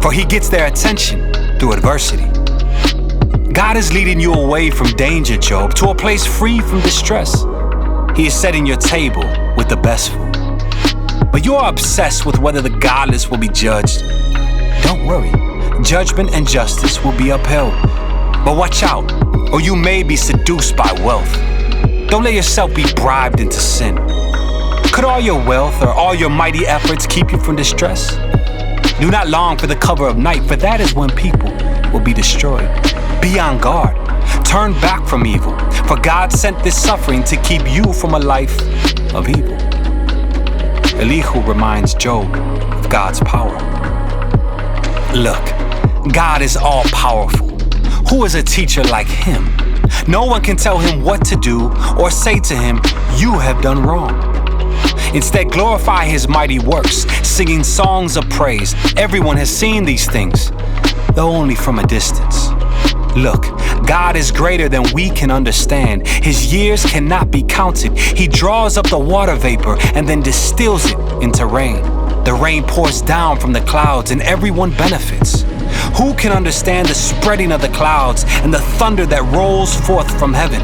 For He gets their attention through adversity. God is leading you away from danger, Job, to a place free from distress. He is setting your table with the best food. But you are obsessed with whether the godless will be judged. Don't worry, judgment and justice will be upheld. But watch out, or you may be seduced by wealth. Don't let yourself be bribed into sin. Could all your wealth or all your mighty efforts keep you from distress? Do not long for the cover of night, for that is when people will be destroyed. Be on guard. Turn back from evil, for God sent this suffering to keep you from a life of evil. Elihu reminds Job of God's power. Look, God is all-powerful. Who is a teacher like Him? No one can tell Him what to do or say to Him, "You have done wrong." Instead, glorify His mighty works, singing songs of praise. Everyone has seen these things, though only from a distance. Look, God is greater than we can understand. His years cannot be counted. He draws up the water vapor and then distills it into rain. The rain pours down from the clouds and everyone benefits. Who can understand the spreading of the clouds and the thunder that rolls forth from heaven?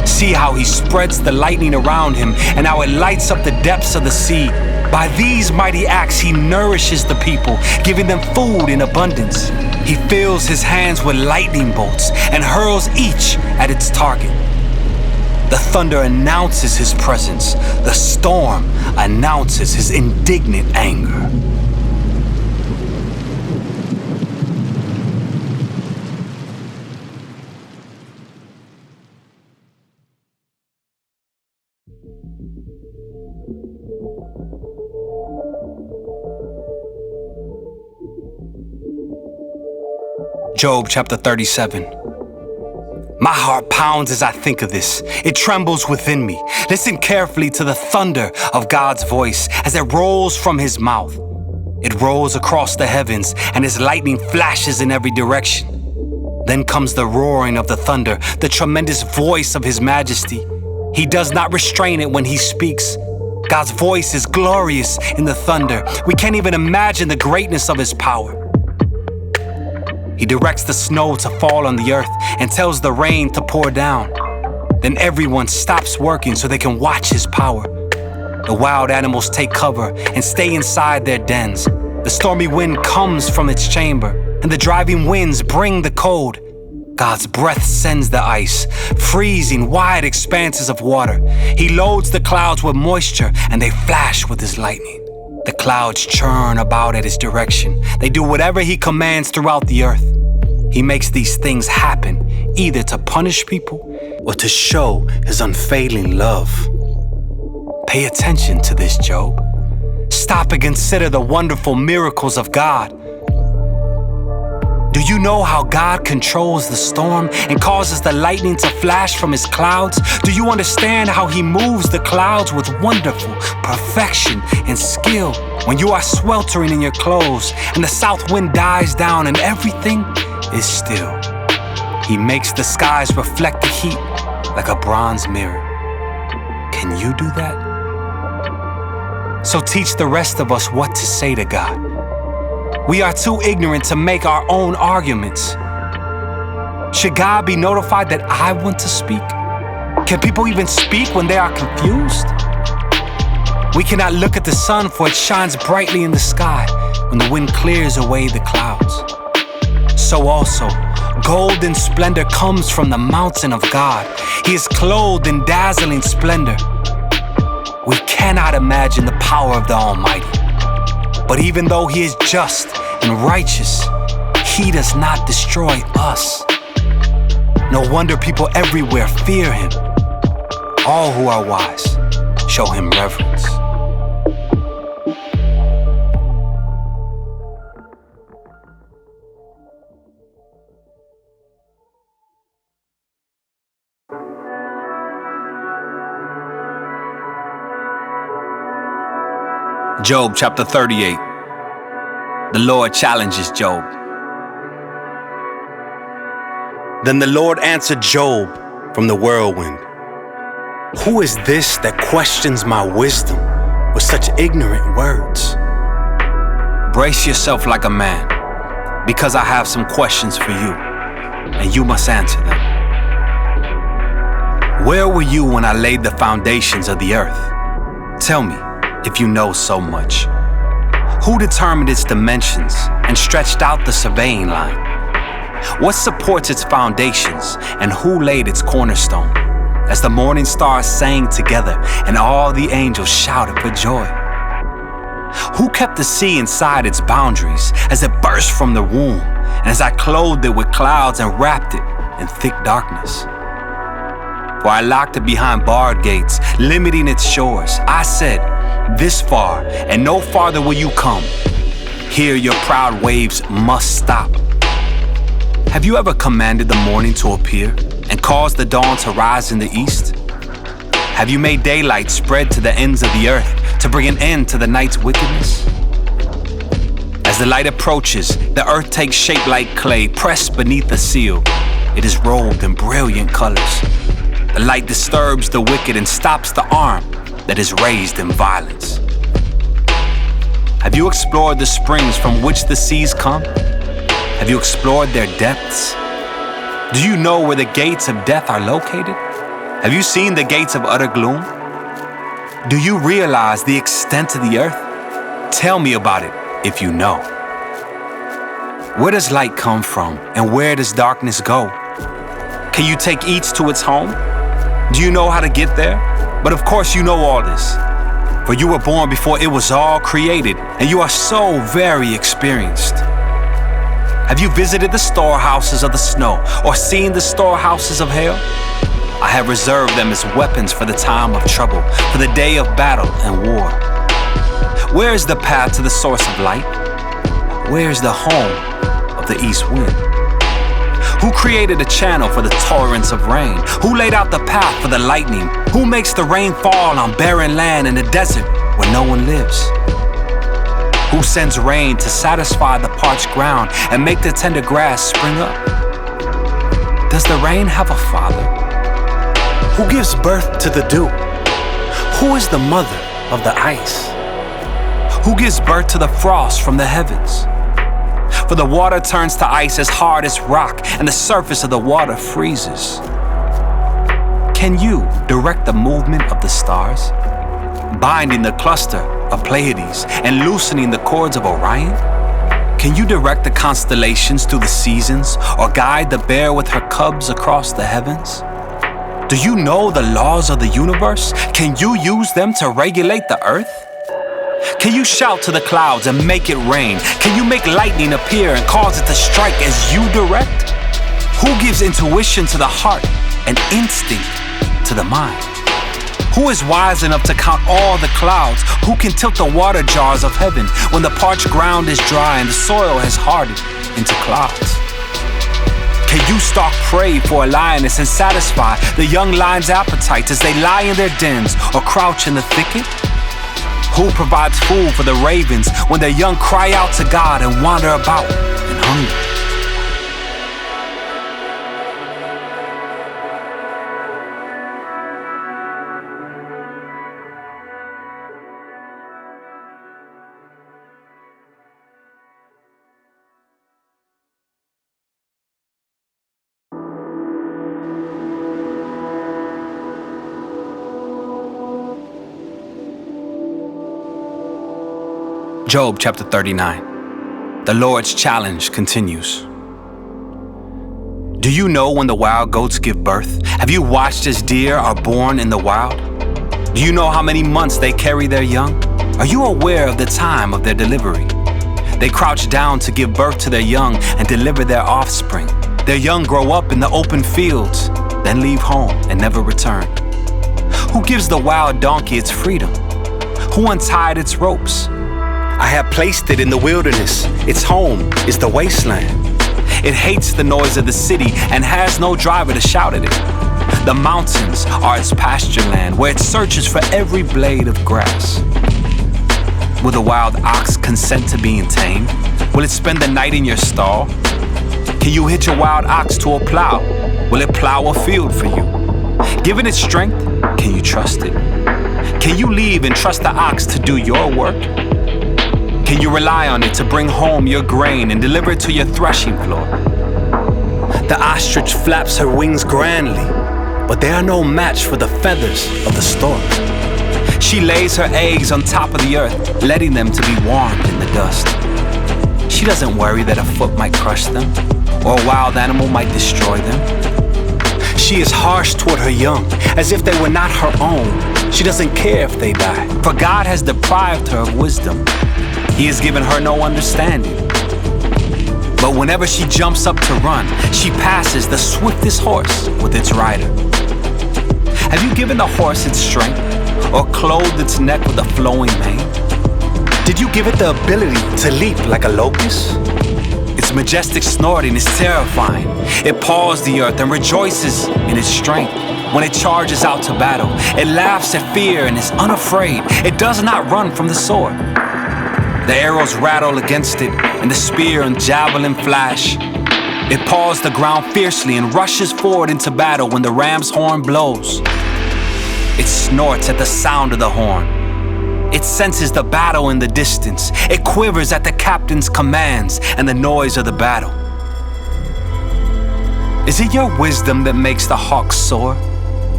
See how He spreads the lightning around Him and how it lights up the depths of the sea. By these mighty acts He nourishes the people, giving them food in abundance. He fills His hands with lightning bolts and hurls each at its target. The thunder announces His presence. The storm announces His indignant anger. Job chapter 37. My heart pounds as I think of this. It trembles within me. Listen carefully to the thunder of God's voice as it rolls from His mouth. It rolls across the heavens and His lightning flashes in every direction. Then comes the roaring of the thunder, the tremendous voice of His majesty. He does not restrain it when He speaks. God's voice is glorious in the thunder. We can't even imagine the greatness of His power. He directs the snow to fall on the earth and tells the rain to pour down. Then everyone stops working so they can watch His power. The wild animals take cover and stay inside their dens. The stormy wind comes from its chamber, and the driving winds bring the cold. God's breath sends the ice, freezing wide expanses of water. He loads the clouds with moisture, and they flash with His lightning. The clouds churn about at His direction. They do whatever He commands throughout the earth. He makes these things happen, either to punish people or to show His unfailing love. Pay attention to this, Job. Stop and consider the wonderful miracles of God. Do you know how God controls the storm and causes the lightning to flash from His clouds? Do you understand how He moves the clouds with wonderful perfection and skill? When you are sweltering in your clothes and the south wind dies down and everything is still, He makes the skies reflect the heat like a bronze mirror. Can you do that? So teach the rest of us what to say to God. We are too ignorant to make our own arguments. Should God be notified that I want to speak? Can people even speak when they are confused? We cannot look at the sun, for it shines brightly in the sky when the wind clears away the clouds. So also, golden splendor comes from the mountain of God. He is clothed in dazzling splendor. We cannot imagine the power of the Almighty. But even though He is just and righteous, He does not destroy us. No wonder people everywhere fear Him. All who are wise show Him reverence. Job chapter 38. The Lord challenges Job. Then the Lord answered Job from the whirlwind. Who is this that questions my wisdom with such ignorant words? Brace yourself like a man, because I have some questions for you, and you must answer them. Where were you when I laid the foundations of the earth? Tell me, if you know so much. Who determined its dimensions and stretched out the surveying line? What supports its foundations, and who laid its cornerstone? As the morning stars sang together and all the angels shouted for joy. Who kept the sea inside its boundaries as it burst from the womb, and as I clothed it with clouds and wrapped it in thick darkness? For I locked it behind barred gates, limiting its shores. I said, this far and no farther will you come. Here your proud waves must stop. Have you ever commanded the morning to appear and caused the dawn to rise in the east? Have you made daylight spread to the ends of the earth to bring an end to the night's wickedness? As the light approaches, the earth takes shape like clay pressed beneath the seal. It is robed in brilliant colors. The light disturbs the wicked and stops the arm that is raised in violence. Have you explored the springs from which the seas come? Have you explored their depths? Do you know where the gates of death are located? Have you seen the gates of utter gloom? Do you realize the extent of the earth? Tell me about it if you know. Where does light come from, and where does darkness go? Can you take each to its home? Do you know how to get there? But of course you know all this, for you were born before it was all created, and you are so very experienced. Have you visited the storehouses of the snow, or seen the storehouses of hail? I have reserved them as weapons for the time of trouble, for the day of battle and war. Where is the path to the source of light? Where is the home of the east wind? Who created a channel for the torrents of rain? Who laid out the path for the lightning? Who makes the rain fall on barren land in the desert where no one lives? Who sends rain to satisfy the parched ground and make the tender grass spring up? Does the rain have a father? Who gives birth to the dew? Who is the mother of the ice? Who gives birth to the frost from the heavens? For the water turns to ice as hard as rock, and the surface of the water freezes. Can you direct the movement of the stars, binding the cluster of Pleiades and loosening the cords of Orion? Can you direct the constellations through the seasons, or guide the bear with her cubs across the heavens? Do you know the laws of the universe? Can you use them to regulate the earth? Can you shout to the clouds and make it rain? Can you make lightning appear and cause it to strike as you direct? Who gives intuition to the heart and instinct to the mind? Who is wise enough to count all the clouds? Who can tilt the water jars of heaven when the parched ground is dry and the soil has hardened into clouds? Can you stalk prey for a lioness and satisfy the young lion's appetites as they lie in their dens or crouch in the thicket? Who provides food for the ravens when their young cry out to God and wander about in hunger? Job chapter 39. The Lord's challenge continues. Do you know when the wild goats give birth? Have you watched as deer are born in the wild? Do you know how many months they carry their young? Are you aware of the time of their delivery? They crouch down to give birth to their young and deliver their offspring. Their young grow up in the open fields, then leave home and never return. Who gives the wild donkey its freedom? Who untied its ropes? I have placed it in the wilderness. Its home is the wasteland. It hates the noise of the city and has no driver to shout at it. The mountains are its pasture land, where it searches for every blade of grass. Will the wild ox consent to being tamed? Will it spend the night in your stall? Can you hitch a wild ox to a plow? Will it plow a field for you? Given its strength, can you trust it? Can you leave and trust the ox to do your work? Can you rely on it to bring home your grain and deliver it to your threshing floor? The ostrich flaps her wings grandly, but they are no match for the feathers of the stork. She lays her eggs on top of the earth, letting them to be warmed in the dust. She doesn't worry that a foot might crush them, or a wild animal might destroy them. She is harsh toward her young, as if they were not her own. She doesn't care if they die, for God has deprived her of wisdom. He has given her no understanding. But whenever she jumps up to run, she passes the swiftest horse with its rider. Have you given the horse its strength, or clothed its neck with a flowing mane? Did you give it the ability to leap like a locust? Its majestic snorting is terrifying. It paws the earth and rejoices in its strength. When it charges out to battle, it laughs at fear and is unafraid. It does not run from the sword. The arrows rattle against it, and the spear and javelin flash. It paws the ground fiercely and rushes forward into battle when the ram's horn blows. It snorts at the sound of the horn. It senses the battle in the distance. It quivers at the captain's commands and the noise of the battle. Is it your wisdom that makes the hawk soar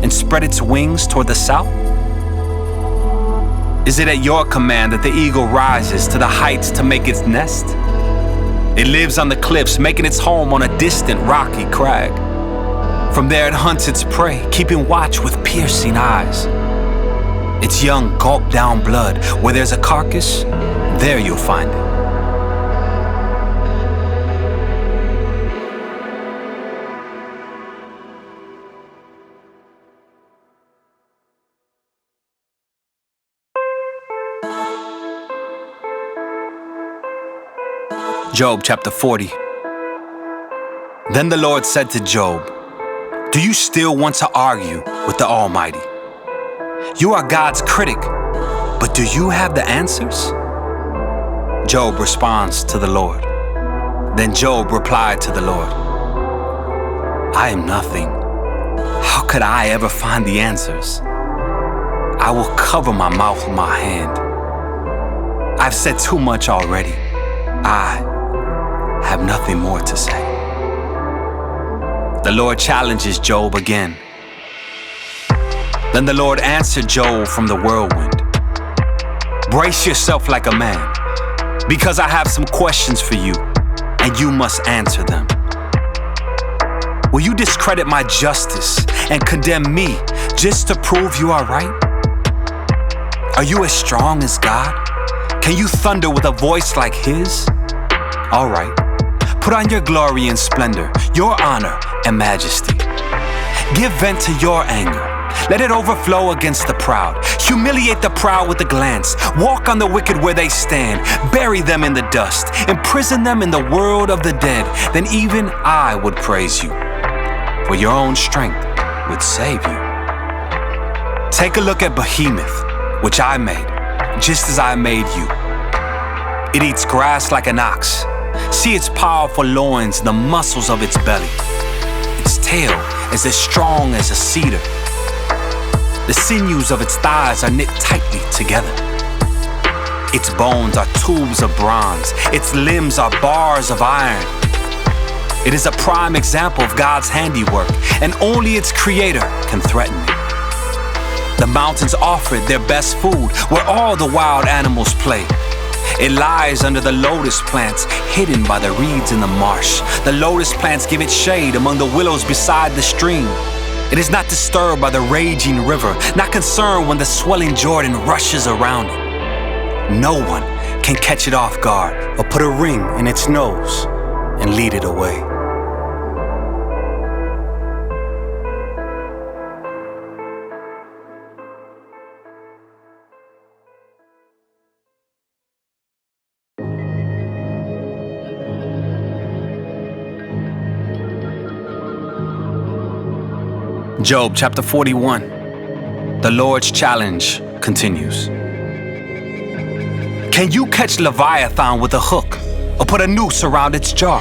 and spread its wings toward the south? Is it at your command that the eagle rises to the heights to make its nest? It lives on the cliffs, making its home on a distant rocky crag. From there it hunts its prey, keeping watch with piercing eyes. Its young gulp down blood. Where there's a carcass, there you'll find it. Job chapter 40. Then the Lord said to Job, "Do you still want to argue with the Almighty? You are God's critic, but do you have the answers?" Job responds to the Lord. Then Job replied to the Lord, "I am nothing. How could I ever find the answers? I will cover my mouth with my hand. I've said too much already. I have nothing more to say." The Lord challenges Job again. Then the Lord answered Job from the whirlwind. "Brace yourself like a man, because I have some questions for you, and you must answer them. Will you discredit my justice and condemn me just to prove you are right? Are you as strong as God? Can you thunder with a voice like His? All right, put on your glory and splendor, your honor and majesty. Give vent to your anger. Let it overflow against the proud. Humiliate the proud with a glance. Walk on the wicked where they stand. Bury them in the dust. Imprison them in the world of the dead. Then even I would praise you, for your own strength would save you. Take a look at Behemoth, which I made, just as I made you. It eats grass like an ox. See its powerful loins and the muscles of its belly. Its tail is as strong as a cedar. The sinews of its thighs are knit tightly together. Its bones are tubes of bronze. Its limbs are bars of iron. It is a prime example of God's handiwork, and only its creator can threaten it. The mountains offer it their best food, where all the wild animals play. It lies under the lotus plants, hidden by the reeds in the marsh. The lotus plants give it shade among the willows beside the stream. It is not disturbed by the raging river, not concerned when the swelling Jordan rushes around it. No one can catch it off guard or put a ring in its nose and lead it away. Job chapter 41. The Lord's challenge continues. Can you catch Leviathan with a hook or put a noose around its jaw?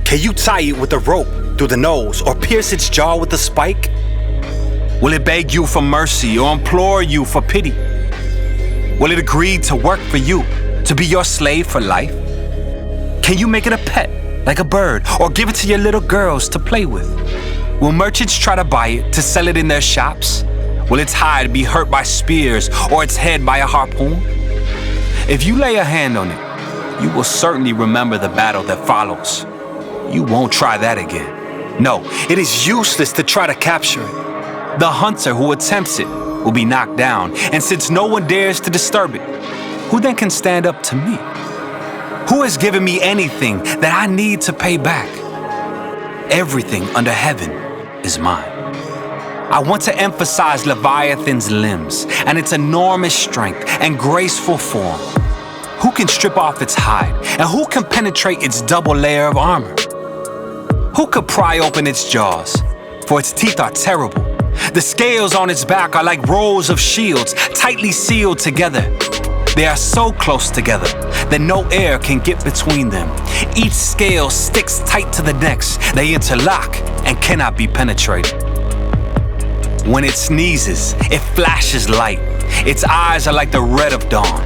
Can you tie it with a rope through the nose or pierce its jaw with a spike? Will it beg you for mercy or implore you for pity? Will it agree to work for you, to be your slave for life? Can you make it a pet, like a bird, or give it to your little girls to play with? Will merchants try to buy it, to sell it in their shops? Will its hide be hurt by spears or its head by a harpoon? If you lay a hand on it, you will certainly remember the battle that follows. You won't try that again. No, it is useless to try to capture it. The hunter who attempts it will be knocked down, and since no one dares to disturb it, who then can stand up to me? Who has given me anything that I need to pay back? Everything under heaven is mine. I want to emphasize Leviathan's limbs and its enormous strength and graceful form. Who can strip off its hide, and who can penetrate its double layer of armor? Who could pry open its jaws? For its teeth are terrible. The scales on its back are like rows of shields, tightly sealed together. They are so close together that no air can get between them. Each scale sticks tight to the next. They interlock and cannot be penetrated. When it sneezes, it flashes light. Its eyes are like the red of dawn.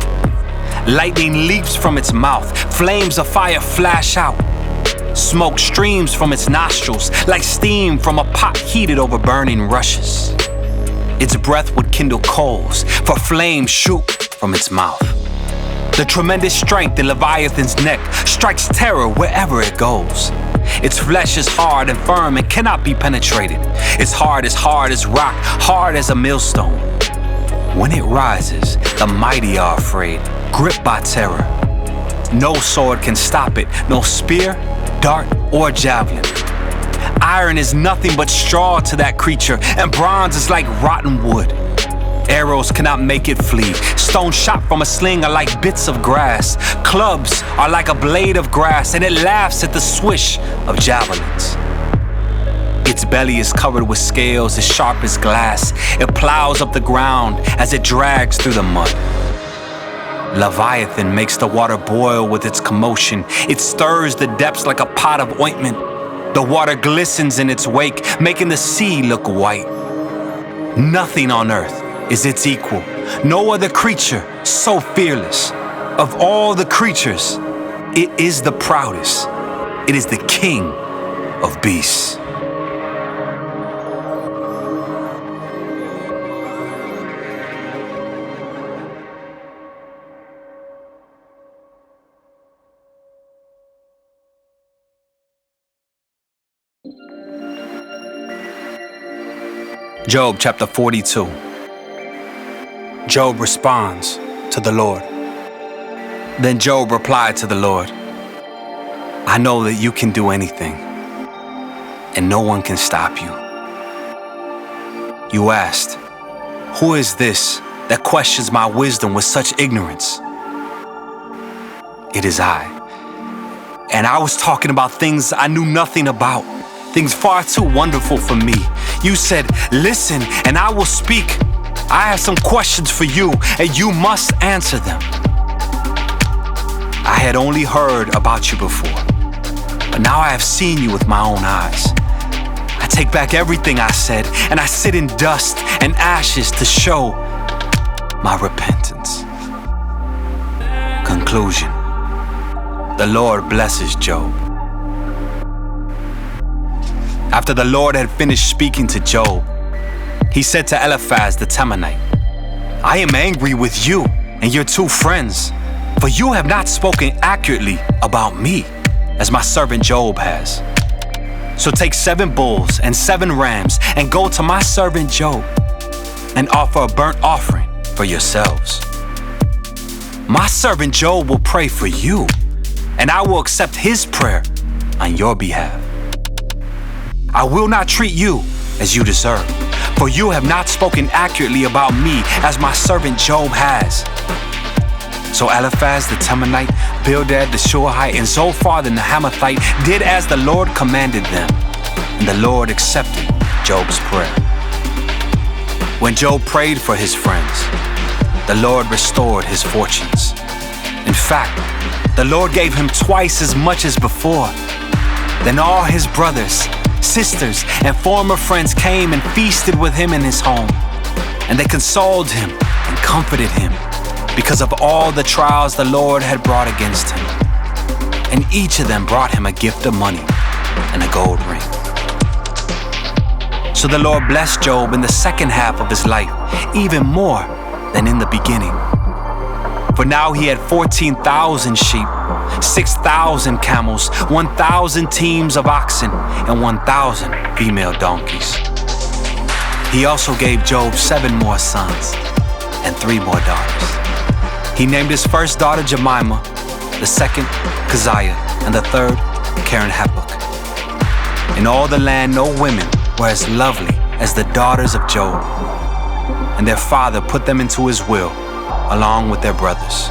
Lightning leaps from its mouth. Flames of fire flash out. Smoke streams from its nostrils like steam from a pot heated over burning rushes. Its breath would kindle coals, for flames shoot from its mouth. The tremendous strength in Leviathan's neck strikes terror wherever it goes. Its flesh is hard and firm and cannot be penetrated. Its heart is hard as rock, hard as a millstone. When it rises, the mighty are afraid, gripped by terror. No sword can stop it, no spear, dart, or javelin. Iron is nothing but straw to that creature, and bronze is like rotten wood. Arrows cannot make it flee. Stones shot from a sling are like bits of grass. Clubs are like a blade of grass, and it laughs at the swish of javelins. Its belly is covered with scales as sharp as glass. It plows up the ground as it drags through the mud. Leviathan makes the water boil with its commotion. It stirs the depths like a pot of ointment. The water glistens in its wake, making the sea look white. Nothing on earth is its equal. No other creature so fearless. Of all the creatures, it is the proudest. It is the king of beasts. Job chapter 42. Job responds to the Lord. Then Job replied to the Lord, I know that you can do anything, and no one can stop you. You asked, who is this that questions my wisdom with such ignorance? It is I. And I was talking about things I knew nothing about, things far too wonderful for me. You said, listen, and I will speak. I have some questions for you, and you must answer them. I had only heard about you before, but now I have seen you with my own eyes. I take back everything I said, and I sit in dust and ashes to show my repentance. Conclusion. The Lord blesses Job. After the Lord had finished speaking to Job, he said to Eliphaz the Temanite, I am angry with you and your two friends. For you have not spoken accurately about me, as my servant Job has. So take 7 bulls and 7 rams and go to my servant Job and offer a burnt offering for yourselves. My servant Job will pray for you, and I will accept his prayer on your behalf. I will not treat you as you deserve, for you have not spoken accurately about me as my servant Job has. So Eliphaz the Temanite, Bildad the Shuhite, and Zophar the Naamathite did as the Lord commanded them, and the Lord accepted Job's prayer. When Job prayed for his friends, the Lord restored his fortunes. In fact, the Lord gave him twice as much as before. Then all his brothers, sisters, and former friends came and feasted with him in his home, and they consoled him and comforted him because of all the trials the Lord had brought against him. And each of them brought him a gift of money and a gold ring. So the Lord blessed Job in the second half of his life, even more than in the beginning. For now he had 14,000 sheep, 6,000 camels, 1,000 teams of oxen, and 1,000 female donkeys. He also gave Job 7 more sons and 3 more daughters. He named his first daughter Jemima, the second Keziah, and the third Karen-Hapuk. In all the land no women were as lovely as the daughters of Job, and their father put them into his will along with their brothers.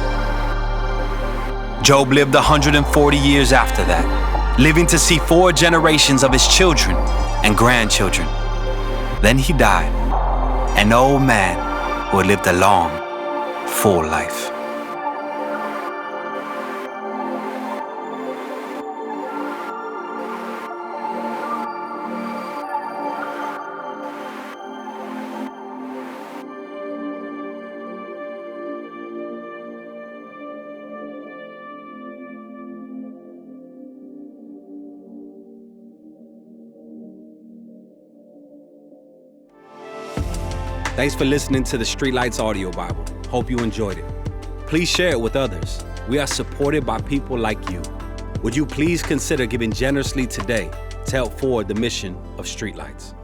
Job lived 140 years after that, living to see 4 generations of his children and grandchildren. Then he died, an old man who had lived a long, full life. Thanks for listening to the Streetlights Audio Bible. Hope you enjoyed it. Please share it with others. We are supported by people like you. Would you please consider giving generously today to help forward the mission of Streetlights?